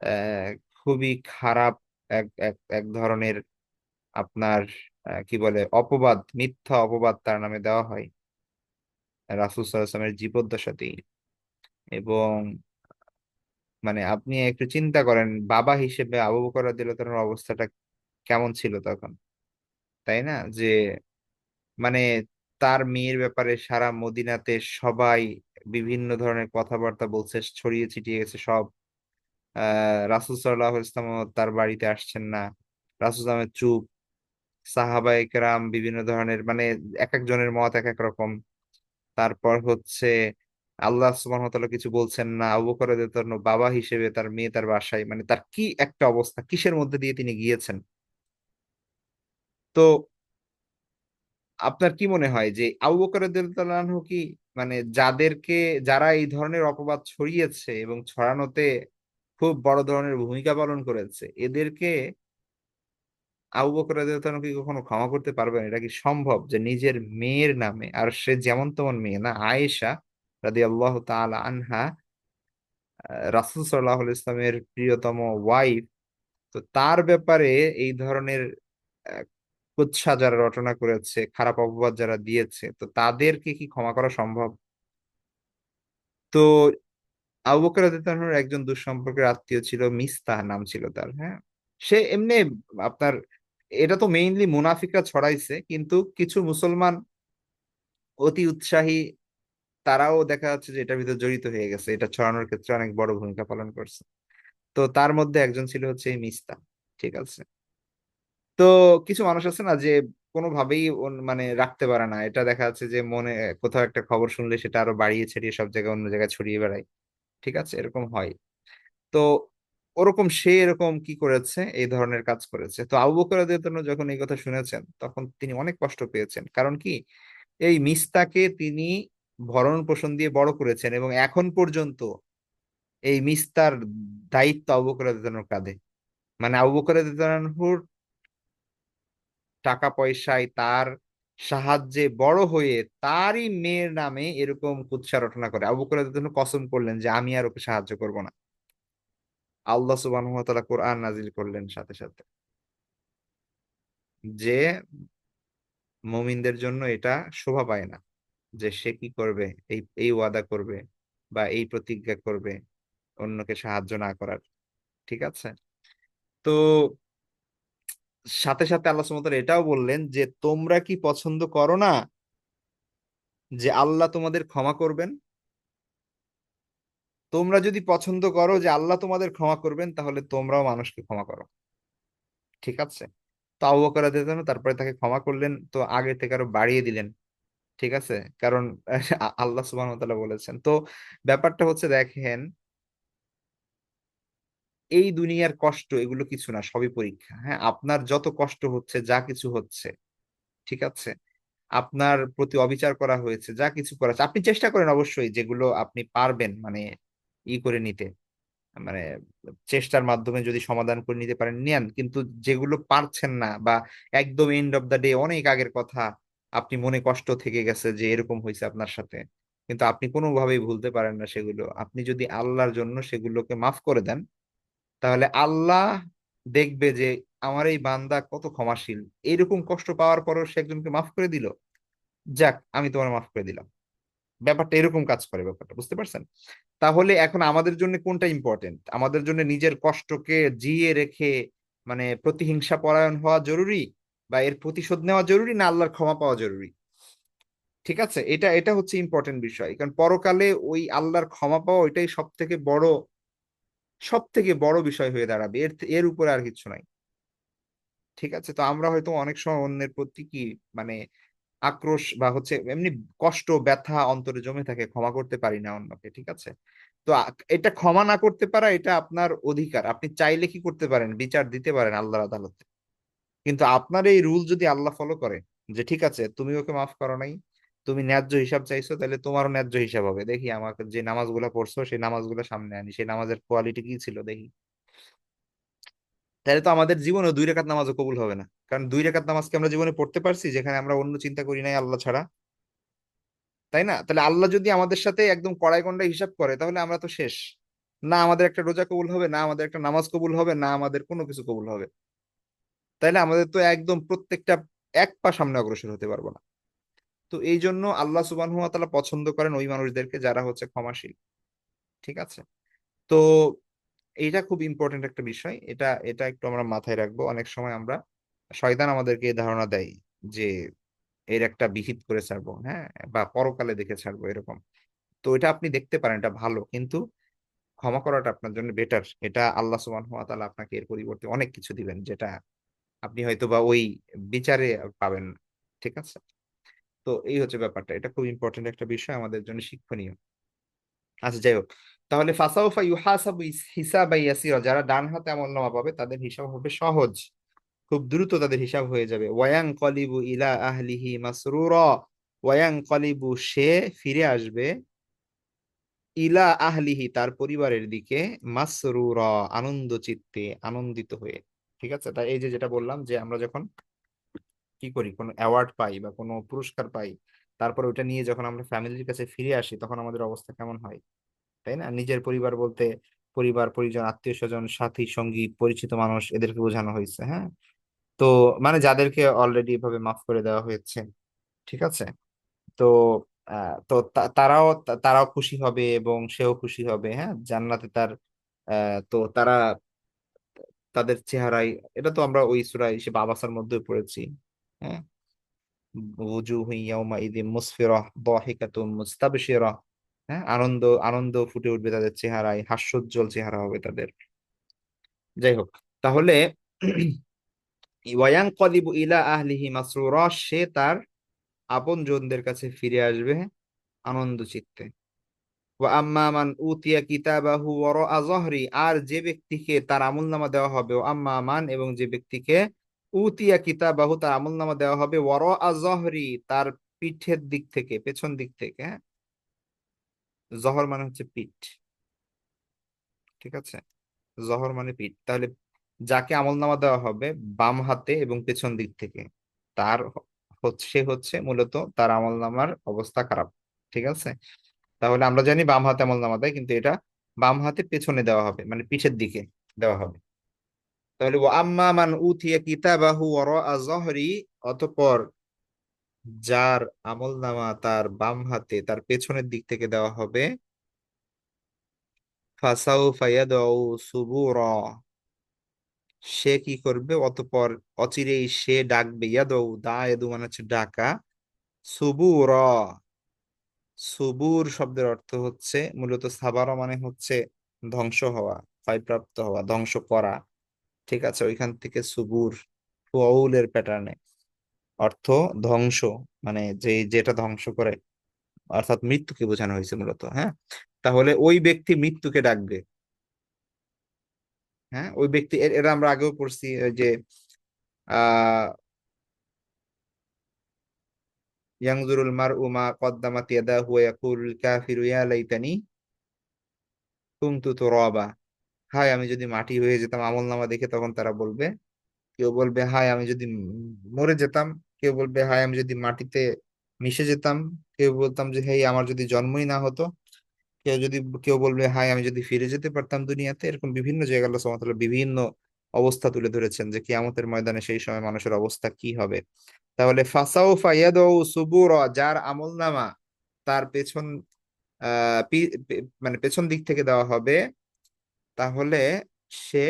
আহ, খুবই খারাপ এক এক এক ধরনের আপনার কি বলে অপবাদ, মিথ্যা অপবাদ তার নামে দেওয়া হয় রাসূল সাল্লাল্লাহু আলাইহি ওয়াসাল্লামের জীবদ্দশাতেই। এবং মানে আপনি একটু চিন্তা করেন, বাবা হিসেবে আবু বকর রাদিয়াল্লাহু তাআলার অবস্থাটা কেমন ছিল তখন, তাই না? যে মানে তার মেয়ের ব্যাপারে সারা মদিনাতে সবাই বিভিন্ন ধরনের কথাবার্তা বলছে, ছড়িয়ে ছিটিয়ে গেছে সব। রাসূল সাল্লাল্লাহু আলাইহি ওয়াসাল্লাম তার বাড়িতে আসছেন না, রাসূল সাল্লাল্লাহু আলাইহি ওয়াসাল্লাম চুপ, সাহাবায়ে কেরাম বিভিন্ন ধরনের, মানে এক একজনের মত এক এক রকম। তারপর হচ্ছে আল্লাহ সুবহানাহু ওয়া তাআলা কিছু বলছেন না, আবু বকর রাদিয়াল্লাহু তাআলা বাবা হিসেবে তার মেয়ে তার বাসায়, মানে তার কি একটা অবস্থা, কিসের মধ্যে দিয়ে তিনি গিয়েছেন। তো আপনার কি মনে হয় যে আবু বকর রাদিয়াল্লাহু তাআলা আনহু কি, মানে যারা এই ধরনের অপবাদ ছড়িয়েছে এবং ছড়ানোতে খুব বড় ধরনের ভূমিকা পালন করেছে, এদেরকে আবু বকর রাদিয়াল্লাহু তাআলা কি কখনো ক্ষমা করতে পারবেন? এটা কি সম্ভব যে নিজের মেয়ের নামে, আর সে যেমন তেমন মেয়ে না, আয়েশা রাদিয়াল্লাহু তাআলা আনহা, রাসূল সাল্লাল্লাহু আলাইহি ইসলামের প্রিয়তম ওয়াইফ, তো তার ব্যাপারে এই ধরনের আহ, কুৎসা যারা রটনা করেছে, খারাপ অপবাদ যারা দিয়েছে, তো তাদেরকে কি ক্ষমা করা সম্ভব? তো আবু বকর রাদিয়াল্লাহু আনহুর একজন দুঃসম্পর্কের আত্মীয় ছিল, মিস্তাহ নাম ছিল তার। হ্যাঁ, সে এমনি আপনার, এটা তো মেইনলি মুনাফিকরা ছড়াইছে, কিন্তু কিছু মুসলমান অতি উৎসাহী তারাও দেখা যাচ্ছে যে এটার ভিতরে জড়িত হয়ে গেছে, এটা ছড়ানোর ক্ষেত্রে অনেক বড় ভূমিকা পালন করছে। তো তার মধ্যে একজন ছিল হচ্ছে এই মিস্তা। ঠিক আছে, তো কিছু মানুষ আছে না যে কোনোভাবেই মানে রাখতে পারে না, এটা দেখা যাচ্ছে যে মনে কোথাও একটা খবর শুনলে সেটা আরো বাড়িয়ে ছাড়িয়ে সব জায়গায় অন্য জায়গায় ছড়িয়ে বেড়ায়। ঠিক আছে, এরকম হয়। তো ওরকম সে এরকম কি করেছে, এই ধরনের কাজ করেছে। তো আবু বকর রাদিয়াল্লাহু আনহু যখন এই কথা শুনেছেন তখন তিনি অনেক কষ্ট পেয়েছেন, কারণ কি এই মিস্তাকে তিনি ভরণ পোষণ দিয়ে বড় করেছেন এবং এখন পর্যন্ত এই মিস্তার দায়িত্ব আবু বকর রাদিয়াল্লাহু আনহুর কাঁধে। মানে আবু বকর রাদিয়াল্লাহু আনহুর টাকা পয়সায়, তার সাহায্যে বড় হয়ে তারই মেয়ের নামে এরকম কুৎসা রটনা করে, আবু বকর রাদিয়াল্লাহু আনহু কসম করলেন যে আমি আর ওকে সাহায্য করব না। আল্লাহ সুবহানাহু ওয়া তাআলা কোরআন নাজিল করলেন সাথে সাথে যে মুমিনদের জন্য এটা শোভা পায় না যে সে কি করবে, এই এই ওয়াদা করবে বা এই প্রতিজ্ঞা করবে অন্যকে সাহায্য না করার। ঠিক আছে, তো সাথে সাথে আল্লাহ সুবহানাহু ওয়া তাআলা এটাও বললেন যে তোমরা কি পছন্দ করো না যে আল্লাহ তোমাদের ক্ষমা করবেন? তোমরা যদি পছন্দ করো যে আল্লাহ তোমাদের ক্ষমা করবেন, তাহলে তোমরাও মানুষকে ক্ষমা করো। ঠিক আছে, তো আবু বকর রাদিয়াল্লাহু আনহু তারপরে তাকে ক্ষমা করলেন, তো আগে থেকে আরো বাড়িয়ে দিলেন। ঠিক আছে, কারণ আল্লাহ সুবহানাহু ওয়া তাআলা বলেছেন। তো ব্যাপারটা হচ্ছে দেখেন, এই দুনিয়ার কষ্ট এগুলো কিছু না, সবই পরীক্ষা। হ্যাঁ, আপনার যত কষ্ট হচ্ছে, যা কিছু হচ্ছে, ঠিক আছে, আপনার প্রতি অবিচার করা হয়েছে, যা কিছু করা হচ্ছে, আপনি চেষ্টা করেন অবশ্যই যেগুলো আপনি পারবেন মানে করে নিতে, মানে চেষ্টার মাধ্যমে যদি সমাধান করে নিতে পারেন নেন, কিন্তু যেগুলো পারছেন না বা একদম এন্ড অফ দা ডে অনেক আগের কথা, আপনি মনে কষ্ট থেকে গেছে যে এরকম হয়েছে আপনার সাথে, কিন্তু আপনি কোনোভাবেই ভুলতে পারেন না সেগুলো, আপনি যদি আল্লাহর জন্য সেগুলোকে মাফ করে দেন, তাহলে আল্লাহ দেখবে যে আমার এই বান্দা কত ক্ষমাশীল, এইরকম কষ্ট পাওয়ার পরও সে একজনকে মাফ করে দিল, যাক আমি তোমার মাফ করে দিলাম। ব্যাপারটা এরকম কাজ করে, ব্যাপারটা বুঝতে পারছেন? তাহলে এখন আমাদের জন্য কোনটা ইম্পর্টেন্ট? আমাদের জন্য নিজের কষ্টকে জিয়ে রেখে মানে প্রতিহিংসা পরায়ণ হওয়া জরুরি, বা এর প্রতিশোধ নেওয়া জরুরি, না আল্লাহর ক্ষমা পাওয়া জরুরি? ঠিক আছে, এটা এটা হচ্ছে ইম্পর্টেন্ট বিষয়, কারণ পরকালে ওই আল্লাহর ক্ষমা পাওয়া ওইটাই সব থেকে বড় বিষয় হয়ে দাঁড়াবে, এর এর উপরে আর কিছু নাই। ঠিক আছে, তো আমরা হয়তো অনেক সময় অন্যের প্রতি কি মানে আক্রোশ বা হচ্ছে এমনি কষ্ট ব্যথা অন্তরে জমে থাকে, ক্ষমা করতে পারি না অন্যকে, ঠিক আছে। তো এটা ক্ষমা না করতে পারা এটা আপনার অধিকার, আপনি চাইলে কি করতে পারেন, বিচার দিতে পারেন আল্লাহর আদালতে। কিন্তু আপনার এই রুল যদি আল্লাহ ফলো করে, যে ঠিক আছে তুমি ওকে মাফ করো নাই, তুমি ন্যায্য হিসাব চাইছো, তাহলে তোমারও ন্যায্য হিসাব হবে, দেখি আমাকে যে নামাজগুলো পড়ছো সেই নামাজগুলো সামনে আনি, সেই নামাজের কোয়ালিটি কি ছিল দেখি। তাহলে তো আমাদের জীবনে 2 রাকাত নামাজও কবুল হবে না, কারণ 2 রাকাত নামাজকে আমরা জীবনে পড়তে পারছি যেখানে আমরা অন্য চিন্তা করি নাই আল্লাহ ছাড়া, তাই না? তাহলে আল্লাহ যদি আমাদের সাথে একদম কড়াই গন্ডায় হিসাব করে, তাহলে আমরা তো শেষ। না আমাদের একটা রোজা কবুল হবে, না আমাদের একটা নামাজ কবুল হবে, না আমাদের কোনো কিছু কবুল হবে। তাইলে আমাদের তো একদম প্রত্যেকটা এক পা সামনে অগ্রসর হতে পারবো না। তো এই জন্য আল্লাহ সুবহানাহু ওয়া তাআলা পছন্দ করেন ওই মানুষদেরকে যারা হচ্ছে ক্ষমাশীল। ঠিক আছে, তো এইটা খুব ইম্পর্টেন্ট একটা বিষয়, এটা এটা একটু আমরা মাথায় রাখবো। অনেক সময় আমরা শয়তান আমাদেরকে এই ধারণা দেয় যে এর একটা বিহিত করে ছাড়বো, হ্যাঁ, বা পরকালে দেখে ছাড়বো এরকম। তো এটা আপনি দেখতে পারেন, এটা ভালো, কিন্তু ক্ষমা করাটা আপনার জন্য বেটার। এটা আল্লাহ সুবহানাহু ওয়া তাআলা আপনাকে এর পরিবর্তে অনেক কিছু দিবেন, যেটা আপনি হয়তো বা ওই বিচারে পাবেন না। ঠিক আছে, তো এই হচ্ছে ব্যাপারটা, এটা খুব ইম্পর্টেন্ট একটা বিষয় আমাদের জন্য শিক্ষণীয়। আচ্ছা যাই হোক, তাহলে ফাসাউফা ইউহাসাবু হিসাবান ইয়াসীরা, যারা ডান হাতে আমলনামা পাবে তাদের হিসাব হবে সহজ, খুব দ্রুত তাদের হিসাব হয়ে যাবে। ওয়াং কলিবু ইলা আহলিহি মাসরুরা, ওয়াং কলিবু সে ফিরে আসবে, ইলা আহলিহি তার পরিবারের দিকে, মাসরুরা আনন্দ চিত্তে, আনন্দিত হয়ে। ঠিক আছে, তাই এই যে যেটা বললাম যে আমরা যখন কি করি, কোনো অ্যাওয়ার্ড পাই বা কোনো পুরস্কার পাই, তারপর ওটা নিয়ে যখন আমরা ফ্যামিলির কাছে ফিরে আসি, তখন আমাদের অবস্থা কেমন হয়, তাই না? নিজের পরিবার বলতে পরিবার পরিজন আত্মীয় স্বজন সাথী সঙ্গী পরিচিত মানুষ, এদেরকে বোঝানো হয়েছে, হ্যাঁ। তো মানে যাদেরকে অলরেডি এভাবে মাফ করে দেওয়া হয়েছে, ঠিক আছে। তো তো তারাও খুশি হবে এবং সেও খুশি হবে, হ্যাঁ, জান্নাতে তার তো তারা তাদের চেহারায়, এটা তো আমরা ওই সূরা হিসেবে আবাসার মধ্যে পড়েছি, হ্যাঁ, ওজুহু ইয়াউমাইযিন মুসফিরাহ দাহিকাতুন মুস্তাবশিরা, হ্যাঁ, আনন্দ আনন্দ ফুটে উঠবে তাদের চেহারায়, হাস্যোজ্জ্বল চেহারা হবে তাদের। যাই হোক, তাহলে ওয়ায়ানকালিবু ইলা আহলিহি মাসরুরা, সে তার আপনজনদের কাছে ফিরে আসবে আনন্দ চিত্তে। ওয়া আম্মা মান উতিয়া কিতাবাহু ওয়ারাআ যাহরি, আর যে ব্যক্তিকে তার আমলনামা দেওয়া হবে, ও আম্মা মান, এবং যে ব্যক্তিকে উতিয়া কিতাবাহু তার আমলনামা দেওয়া হবে, ওয়ারাআ যাহরি তার পিঠের দিক থেকে, পেছন দিক থেকে, হ্যাঁ, জহর মানে হচ্ছে পিঠ, ঠিক আছে, জহর মানে পিঠ। তাহলে যাকে আমলনামা দেওয়া হবে বাম হাতে এবং পেছন দিক থেকে, তার সে হচ্ছে মূলত তার আমলনামার অবস্থা খারাপ। ঠিক আছে, তাহলে আমরা জানি বাম হাতে আমলনামা দেয়, কিন্তু এটা বাম হাতে পেছনে দেওয়া হবে, মানে পিঠের দিকে দেওয়া হবে। তাহলে ও আম্মা মান উতিয়া কিতাবাহু ওয়ারাআ যাহরি, অতঃপর যার আমলনামা তার বাম হাতে তার পেছনের দিক থেকে দেওয়া হবে, ফাসাউফা ইয়াদউ সুবুরা, সে কি করবে, অতঃপর অচিরেই সে ডাকবে, ইয়াদউ দা ইয়াদু মানে হচ্ছে ডাকা, সুবুরা, সুবুর শব্দের অর্থ হচ্ছে মূলত সাবারা মানে হচ্ছে ধ্বংস হওয়া, ক্ষয়প্রাপ্ত হওয়া, ধ্বংস করা। ঠিক আছে, ওইখান থেকে সুবুর ফুউলের প্যাটার্নে অর্থ ধ্বংস, মানে যে যেটা ধ্বংস করে, অর্থাৎ মৃত্যুকে বোঝানো হয়েছে মূলত, হ্যাঁ। তাহলে ওই ব্যক্তি মৃত্যুকে ডাকবে, হ্যাঁ, ওই ব্যক্তি এরা আমরা আগেও পড়ছি ওই যে আহ ইয়ানজুরুল মারউ মা কদ্দামাত ইয়াদাহু ওয়া ইয়াকুলুল কাফিরু ইয়া লাইতানি কুনতু তুরাবা। হায় আমি যদি মাটি হয়ে যেতাম, আমলনামা দেখে তখন তারা বলবে, কেউ বলবে হায় আমি যদি মরে যেতাম, কেউ বলবে হায় আমি যদি মাটিতে মিশে যেতাম, কেউ বলতাম যে হেই আমার যদি জন্মই না হতো, কেউ যদি কেউ বলবে হায় আমি যদি ফিরে যেতে পারতাম দুনিয়াতে। এরকম বিভিন্ন জায়গায় আল্লাহ সুবহানাহু ওয়া তাআলা বিভিন্ন অবস্থা তুলে ধরেছেন যে কিয়ামতের ময়দানে সেই সময় মানুষের অবস্থা কি হবে। তাহলে ফাসাউফা ইয়াদউ সুবুরা, যার আমলনামা তার পেছন মানে পেছন দিক থেকে দেওয়া হবে, তাহলে সে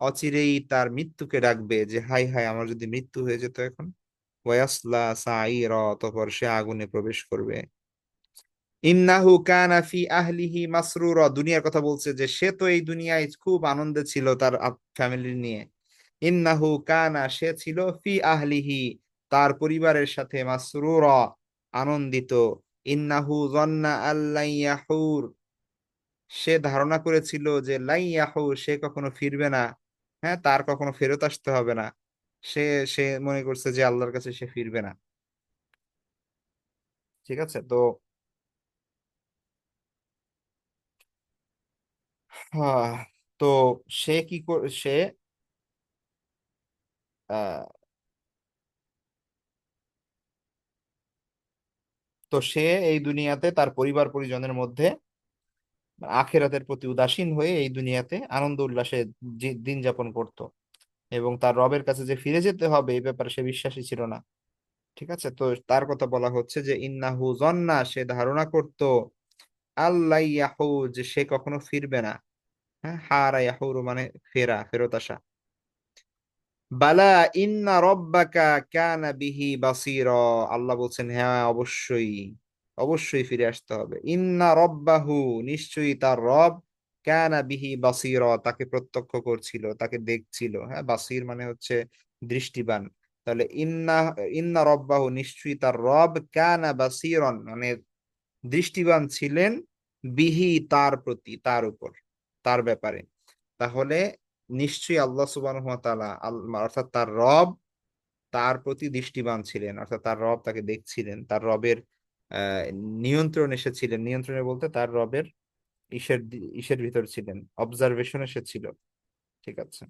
অচিরেই তার মৃত্যুকে ডাকবে যে হাই হাই আমার যদি মৃত্যু হয়ে যেত এখন। ওয়াসলা সাইরা, অতঃপর সে আগুনে প্রবেশ করবে। ইন্নাহু কানা ফি আহলিহি মাসরুরা, দুনিয়ার কথা বলছে যে সে তো এই দুনিয়ায় খুব আনন্দে ছিল তার ফ্যামিলি নিয়ে। ইন্নাহু কানা, সে ছিল ফি আহলিহি, তার পরিবারের সাথে মাসরুরা, আনন্দিত। ইন্নাহু যন্না আল্লান ইয়াহুর, সে ধারণা করেছিল যে লাইয়াহু, সে কখনো ফিরবে না। হ্যাঁ, তার কখনো ফেরত আসতে হবে না। সে সে মনে করছে যে আল্লাহর কাছে সে ফিরবে না। ঠিক আছে তো। আহ, তো সে কি সে আহ, তো সে এই দুনিয়াতে তার পরিবার পরিজনের মধ্যে আখিরাতের প্রতি উদাসীন হয়ে এই দুনিয়াতে আনন্দ উল্লাসে দিন যাপন করত, এবং তার রবের কাছে যে ফিরে যেতে হবে এই ব্যাপারে সে বিশ্বাসী ছিল না। ঠিক আছে তো, তার কথা বলা হচ্ছে যে ইন্নাহু জন্না, সে ধারণা করত, আল্লাহ ইয়াহু, যে সে কখনো ফিরবে না। হ্যাঁ, হারা ইয়াহুরু মানে ফেরা, ফেরত আসা। বালা ইন্না রব্বাকা কানা বিহি বাসীরা, আল্লাহ বলছেন হ্যাঁ অবশ্যই, অবশ্যই ফিরে আসতে হবে। ইন্না রব্বাহু, নিশ্চয়ই তার রব, কানা বিহি বাসীরা, তাকে প্রত্যক্ষ করছিল, তাকে দেখছিল। হ্যাঁ, বাসীর মানে হচ্ছে দৃষ্টিবান। তাহলে ইন্না ইন্না রব্বাহু, নিশ্চয়ই তার রব, কানা বাসীরন মানে দৃষ্টিবান ছিলেন, বিহি তার প্রতি, তার উপর, তার ব্যাপারে। তাহলে নিশ্চয়ই আল্লাহ সুবহানাহু ওয়া তাআলা, অর্থাৎ তার রব তার প্রতি দৃষ্টিবান ছিলেন, অর্থাৎ তার রব তাকে দেখছিলেন, তার রবের আহ নিয়ন্ত্রণ এসেছিলেন, নিয়ন্ত্রণে বলতে তার রবের ইসের ভিতর ছিলেন, অবজারভেশন এসেছিল। ঠিক আছে।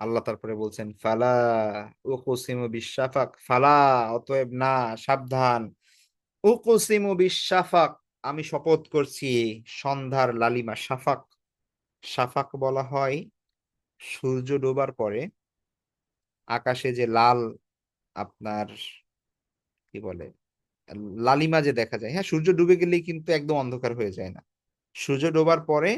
আল্লাহ তারপরে বলছেন ফালা উকসিমু বিশাফাক, ফালা অতএব না, সাবধান, উকসিমু বিশাফাক, আমি শপথ করছি সন্ধ্যার লালিমা। শাফাক, শাফাক বলা হয় সূর্য ডোবার পরে আকাশে যে লাল, আপনার কি বলে, লালিমা যে দেখা যায়। হ্যাঁ, সূর্য ডুবে গেলেই কিন্তু একদম অন্ধকার হয়ে যায় না, সূর্য ডোবার পরে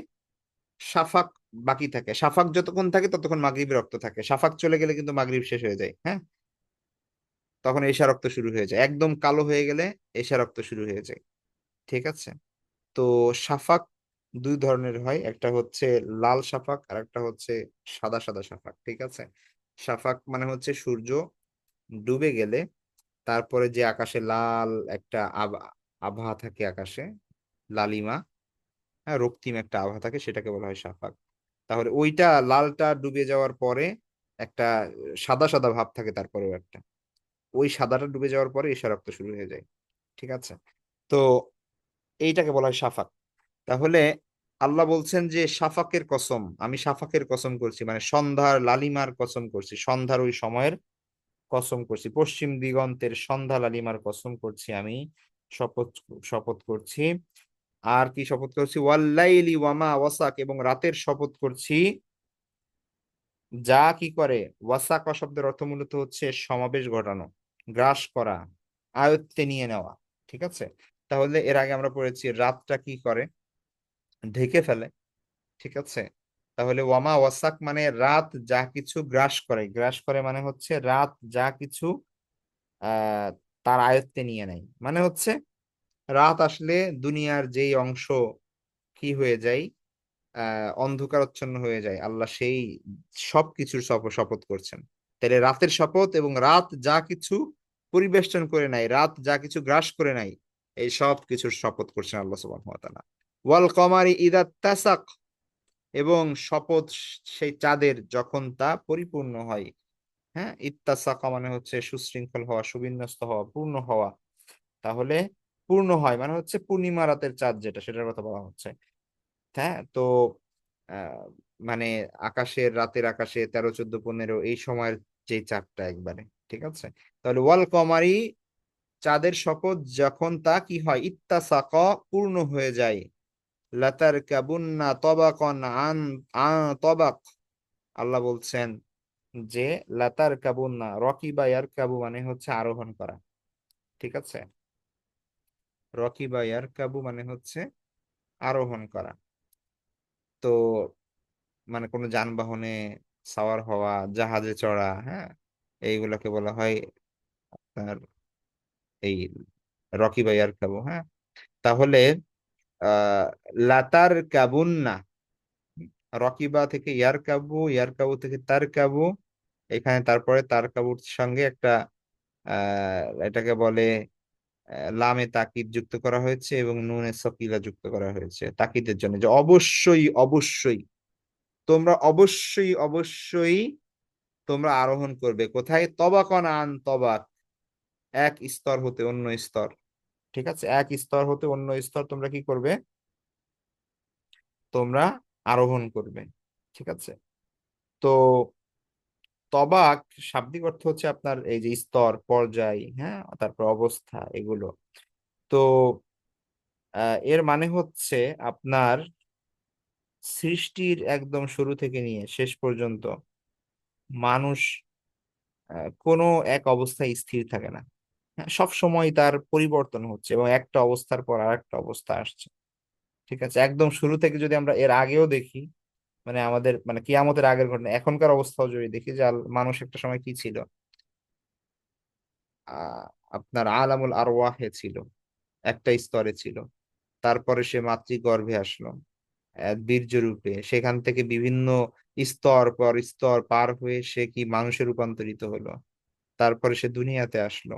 শাফাক বাকি থাকে। শাফাক যতক্ষণ থাকে ততক্ষণ মাগরিবের রক্ত থাকে, শাফাক চলে গেলে কিন্তু মাগরিব শেষ হয়ে যায়। হ্যাঁ, তখন এশা রক্ত শুরু হয়ে যায়, একদম কালো হয়ে গেলে এশা রক্ত শুরু হয়ে যায়। ঠিক আছে। তো শাফাক দুই ধরনের হয়, একটা হচ্ছে লাল শাফাক আর একটা হচ্ছে সাদা সাদা শাফাক। ঠিক আছে। শাফাক মানে হচ্ছে সূর্য ডুবে গেলে তারপরে যে আকাশে লাল একটা আভা থাকে আকাশে, লালিমা, হ্যাঁ, রক্তিম একটা আভা থাকে, সেটাকে বলা হয় শাফাক। তাহলে ওইটা লালটা ডুবে যাওয়ার পরে একটা সাদা সাদা ভাব থাকে, তারপরেও একটা, ওই সাদাটা ডুবে যাওয়ার পরে এশা রক্ত শুরু হয়ে যায়। ঠিক আছে। তো এইটাকে বলা হয় শাফাক। তাহলে আল্লাহ বলছেন যে শাফাকের কসম, আমি শাফাকের কসম করছি, মানে সন্ধ্যার লালিমার কসম করছি, সন্ধ্যার ওই সময়ের কসম করছি, পশ্চিম দিগন্তের সন্ধ্যা লালিমার কসম করছি আমি, শপথ শপথ করছি। আর কি শপথ করছি, ওয়াল্লাইলি ওয়ামা ওয়াসাক, এবং রাতের শপথ করছি যা কি করে। ওয়াসাক শব্দের অর্থ মূলত হচ্ছে সমাবেশ ঘটানো, গ্রাস করা, আয়ত্তে নিয়ে নেওয়া। ঠিক আছে। তাহলে এর আগে আমরা পড়েছি রাতটা কি করে, ঢেকে ফেলে। ঠিক আছে। তাহলে ওয়ামা ওয়াসাক মানে রাত যা কিছু গ্রাস করে, গ্রাস করে মানে হচ্ছে রাত যা কিছু আহ তার আয়ত্তে নিয়ে নেয়, মানে হচ্ছে রাত আসলে দুনিয়ার যেই অংশ কি হয়ে যায়, অন্ধকারাচ্ছন্ন হয়ে যায়, আল্লাহ সেই সব কিছুর শপথ করছেন। তাহলে রাতের শপথ, এবং রাত যা কিছু পরিবেষ্টন করে নাই, রাত যা কিছু গ্রাস করে নাই, এই সব কিছুর শপথ করছেন আল্লাহ সুবহানাহু ওয়া তাআলা। ওয়াল কমারি ইদা তাসাক, এবং শপথ সেই চাঁদের যখন তা পরিপূর্ণ হয়। হ্যাঁ, ইত্তাসাকা মানে হচ্ছে সুশৃঙ্খল হওয়া, সুবিন্যস্ত হওয়া, পূর্ণ হওয়া। তাহলে পূর্ণ হয় মানে হচ্ছে পূর্ণিমা রাতের চাঁদ, যেটা সেটার কথা বলা হচ্ছে। হ্যাঁ, তো আহ, মানে রাতের আকাশে 13, 14, 15 এই সময়ের যে চাঁদটা একবারে, ঠিক আছে। তাহলে ওয়াল কমারি, চাঁদের শপথ যখন তা কি হয়, ইত্তাসাক পূর্ণ হয়ে যায়, লাতার কাবুন্না তবাকন আন তবাক, আল্লাহ বলছেন যে লাতার কাবুন্না, রকি বা ইয়ার কাবু মানে হচ্ছে আরোহণ করা, ঠিক আছে। রকি বা ইয়ার কাবু মানে হচ্ছে আরোহণ করা। তো মানে কোনো যানবাহনে সাওয়ার হওয়া, জাহাজে চড়া, হ্যাঁ, এইগুলোকে বলা হয় আপনার এই রকি বা ইয়ার কাবু। হ্যাঁ, তাহলে আহ লাতার কাবুন্না, রকিবা থেকে ইয়ার কাবু, ইয়ার কাবু থেকে তার কাবু, এখানে তারপরে তার কাবুর সঙ্গে একটা এটাকে বলে লামে তাকিদ যুক্ত করা হয়েছে এবং নুনে সকিলা যুক্ত করা হয়েছে তাকিদের জন্য, যে অবশ্যই অবশ্যই তোমরা অবশ্যই অবশ্যই তোমরা আরোহণ করবে কোথায়, তবাকন আন তবাক, এক স্তর হতে অন্য স্তর, ঠিক আছে। এক স্তর হতে অন্য স্তর তোমরা কি করবে, তোমরা আরোহণ করবে, ঠিক আছে। তো তবাক শাব্দিক অর্থ হচ্ছে আপনার এই যে স্তর, পর্যায়, হ্যাঁ, তারপর অবস্থা, এগুলো। তো এর মানে হচ্ছে আপনার সৃষ্টির একদম শুরু থেকে নিয়ে শেষ পর্যন্ত মানুষ কোনো এক অবস্থায় স্থির থাকে না। হ্যাঁ, সব সময় তার পরিবর্তন হচ্ছে এবং একটা অবস্থার পর আর একটা অবস্থা আসছে, ঠিক আছে। একদম শুরু থেকে যদি আমরা এর আগেও দেখি, মানে আমাদের মানে কিয়ামতের আগের ঘটনা, এখনকার অবস্থাও যদি দেখি যে মানুষ একটা সময় কি ছিল, আহ আপনার আলামুল আরওয়াহে ছিল, একটা স্তরে ছিল। তারপরে সে মাতৃগর্ভে আসলো বীর্য রূপে, সেখান থেকে বিভিন্ন স্তর পর স্তর পার হয়ে সে কি মানুষে রূপান্তরিত হলো। তারপরে সে দুনিয়াতে আসলো।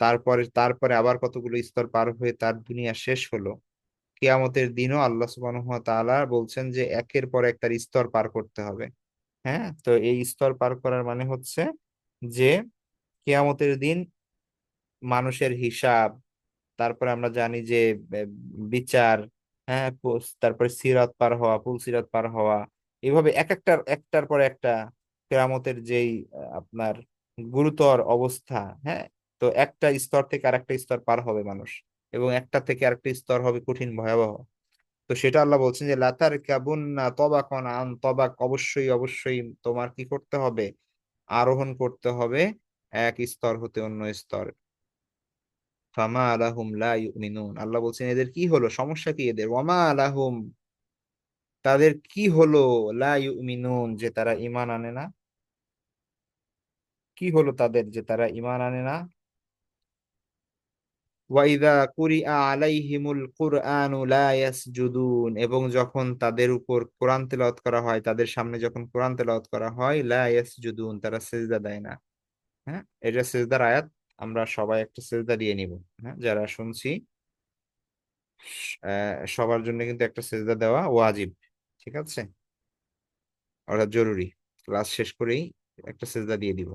তারপরে তারপরে আবার কতগুলো স্তর পার হয়ে তার দুনিয়া শেষ হলো। কিয়ামতের দিনও আল্লাহ সুবহানাহু ওয়া তাআলা বলছেন যে একের পর এক তার স্তর পার করতে হবে। হ্যাঁ, তো এই স্তর পার করার মানে হচ্ছে যে কিয়ামতের দিন মানুষের হিসাব, তারপরে আমরা জানি যে আহ, বিচার, হ্যাঁ, তারপরে সিরাত পার হওয়া, পুল সিরাত পার হওয়া, এইভাবে একটার পর একটা কেয়ামতের যেই আপনার গুরুতর অবস্থা। হ্যাঁ, তো একটা স্তর থেকে আরেকটা স্তর পার হবে মানুষ, এবং একটা থেকে আরেকটা স্তর হবে কঠিন ভয়াবহ। তো সেটা আল্লাহ বলছেন যে লাতার কাবুন্না তবাকন আন তবাক, অবশ্যই অবশ্যই তোমার কি করতে হবে, আরোহণ করতে হবে এক স্তর হতে অন্য স্তর। ফামা আলাহুম লা ইউমিনুন, আল্লাহ বলছেন এদের কি হলো, সমস্যা কি এদের, ওয়ামা আলাহুম, তাদের কি হলো, লা ইউমিনুন, যে তারা ঈমান আনে না, কি হলো তাদের যে তারা ঈমান আনে না। ওয়াইদা কুরিআ আলাইহিমুল কুরআনু লা ইয়াসজুদুন, এবং যখন তাদের উপর কোরআন তেলাওয়াত করা হয়, তাদের সামনে যখন কোরআন তেলাওয়াত করা হয়, লা ইয়াসজুদুন, তারা সিজদা দেয় না। হ্যাঁ, এটা সিজদার আয়াত, আমরা সবাই একটা সিজদা দিয়ে নিব। হ্যাঁ, যারা শুনছি সবার জন্য কিন্তু একটা সিজদা দেওয়া ওয়াজিব, ঠিক আছে, অর্থাৎ জরুরি। ক্লাস শেষ করেই একটা সিজদা দিয়ে দিব,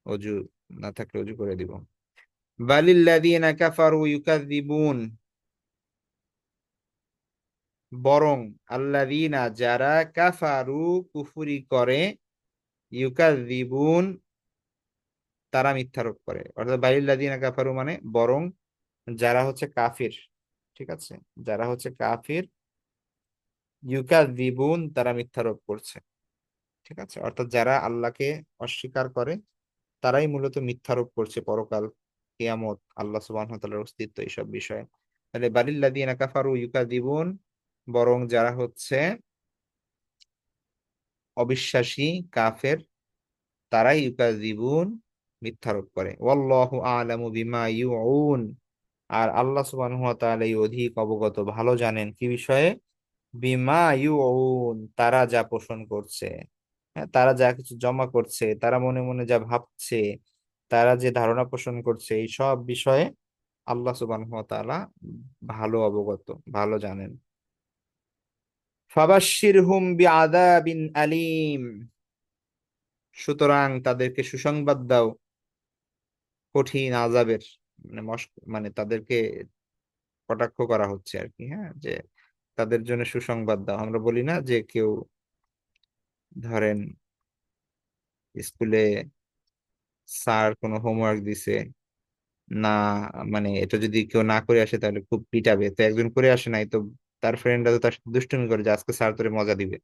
অজু না থাকলে অজু করে দিব। বালিল্লাযীনা কাফারু ইউকাযযিবুন, বরং আল্লাযীনা যারা কাফারু কুফরি করে, ইউকাযযিবুন তারা মিথ্যারোপ করে, অর্থাৎ বালিল্লাযীনা কাফারু মানে বরং যারা হচ্ছে কাফির, ঠিক আছে, যারা হচ্ছে কাফির, ইউকাযযিবুন তারা মিথ্যারোপ করছে, ঠিক আছে। অর্থাৎ যারা আল্লাহকে অস্বীকার করে তারাই মূলত মিথ্যারোপ করছে পরকাল, কিয়ামত, আল্লাহ সুবহানাহু ওয়া তাআলার অস্তিত্ব, এইসব বিষয়ে। তাহলে বালিল্লাযীনা কাফারু ইউকাযযিবুন, বরং যারা হচ্ছে অবিশ্বাসী, কাফের, তারাই ইউকাযযিবুন মিথ্যারোপ করে। ওয়াল্লাহু আ'লামু বিমা ইউউন, আর আল্লাহ সুবহানাহু ওয়া তাআলা অধিক অবগত, ভালো জানেন কি বিষয়ে, বিমা ইউউন তারা যা পোষণ করছে। হ্যাঁ, তারা যা কিছু জমা করছে, তারা মনে মনে যা ভাবছে, তারা যে ধারণা পোষণ করছে, এই সব বিষয়ে আল্লাহ সুবহানাহু ওয়া তাআলা ভালো অবগত, ভালো জানেন। ফাবাশশিরহুম বিআযাবিন আলীম, সুতরাং তাদেরকে সুসংবাদ দাও কঠিন আযাবের। মানে মানে তাদেরকে কটাক্ষ করা হচ্ছে আর কি, হ্যাঁ, যে তাদের জন্য সুসংবাদ দাও। আমরা বলি না যে কেউ ধরেন স্কুলে স্যার কোনো হোমওয়ার্ক দিছে না, মানে এটা যদি কেউ না করে আসে তাহলে খুব পিটাবে, তো একজন করে আসে নাই তো তার ফ্রেন্ডরা তো তার সাথে দুষ্টুমি করে যে আজকে স্যার তোরে মজা দিবে,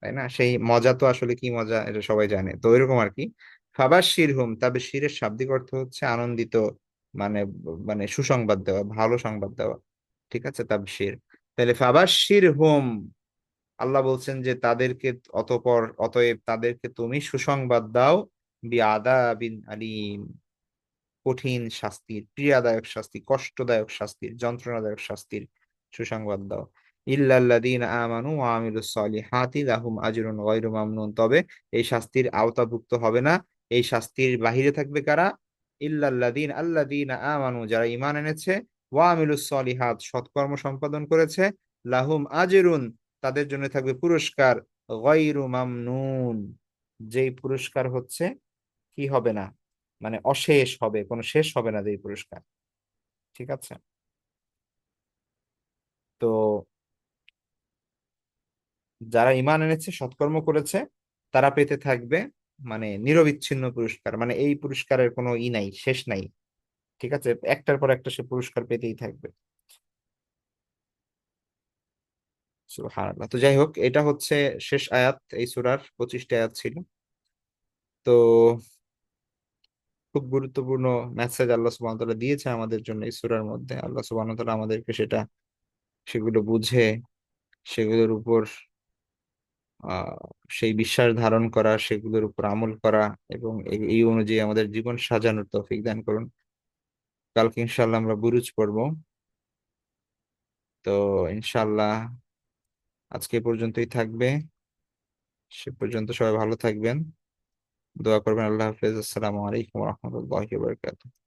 তাই না? সেই মজা তো আসলে কি মজা এটা সবাই জানে, তো এরকম আর কি। ফাবাশশির হুম, তবে শিরের শাব্দিক অর্থ হচ্ছে আনন্দিত, মানে মানে সুসংবাদ দেওয়া, ভালো সংবাদ দেওয়া। ঠিক আছে, তাবশির। তাহলে ফাবাশশির হুম, আল্লাহ বলছেন যে তাদেরকে, অতএব তাদেরকে তুমি সুসংবাদ দাও বিআযাবিন আলীম, কঠিন শাস্তির, পীড়াদায়ক শাস্তি, কষ্টদায়ক শাস্তির, যন্ত্রণাদায়ক শাস্তির সুসংবাদ দাও। ইল্লাল্লাযীনা আমানু ওয়া আমিলুস সলিহাতি লাহুম আজরুন গায়রু মামনুন, তবে এই শাস্তির আওতাভুক্ত হবে না, এই শাস্তির বাহিরে থাকবে কারা? আল্লাযীনা আমানু, যারা ঈমান এনেছে, ওয়া আমিলুস সলিহাত, সৎকর্ম সম্পাদন করেছে, লাহুম আজরুন, তাদের জন্য থাকবে পুরস্কার, গায়রু মামনুন, যেই পুরস্কার হচ্ছে কি হবে না, মানে অশেষ হবে, কোনো শেষ হবে না যে এই পুরস্কার। ঠিক আছে, তো যারা ঈমান এনেছে সৎকর্ম করেছে তারা পেতে থাকবে মানে নিরবিচ্ছিন্ন পুরস্কার, মানে এই পুরস্কারের কোনো নাই, শেষ নাই। ঠিক আছে, একটার পর একটা সে পুরস্কার পেতেই থাকবে। সুবহানাল্লাহ। তো যাই হোক, এটা হচ্ছে শেষ আয়াত, এই সূরার 25টা আয়াত ছিল। তো খুব গুরুত্বপূর্ণ মেসেজ আল্লাহ সুবহানাহু ওয়া তাআলা দিয়েছে আমাদের জন্য এই সূরার মধ্যে। আল্লাহ সুবহানাহু ওয়া তাআলা আমাদেরকে সেগুলো বুঝে সেগুলোর উপর আহ সেই বিশ্বাস ধারণ করা, সেগুলোর উপর আমল করা, এবং এই অনুযায়ী আমাদের জীবন সাজানোর তৌফিক দান করুন। কালকে ইনশাল্লাহ আমরা বুরুজ পড়বো। তো ইনশাল্লাহ আজকে এ পর্যন্তই থাকবে। সে পর্যন্ত সবাই ভালো থাকবেন, দোয়া করবেন। আল্লাহ হাফেজ, আসসালামু আলাইকুম রহমতুল্লাহ বারকাতুহু।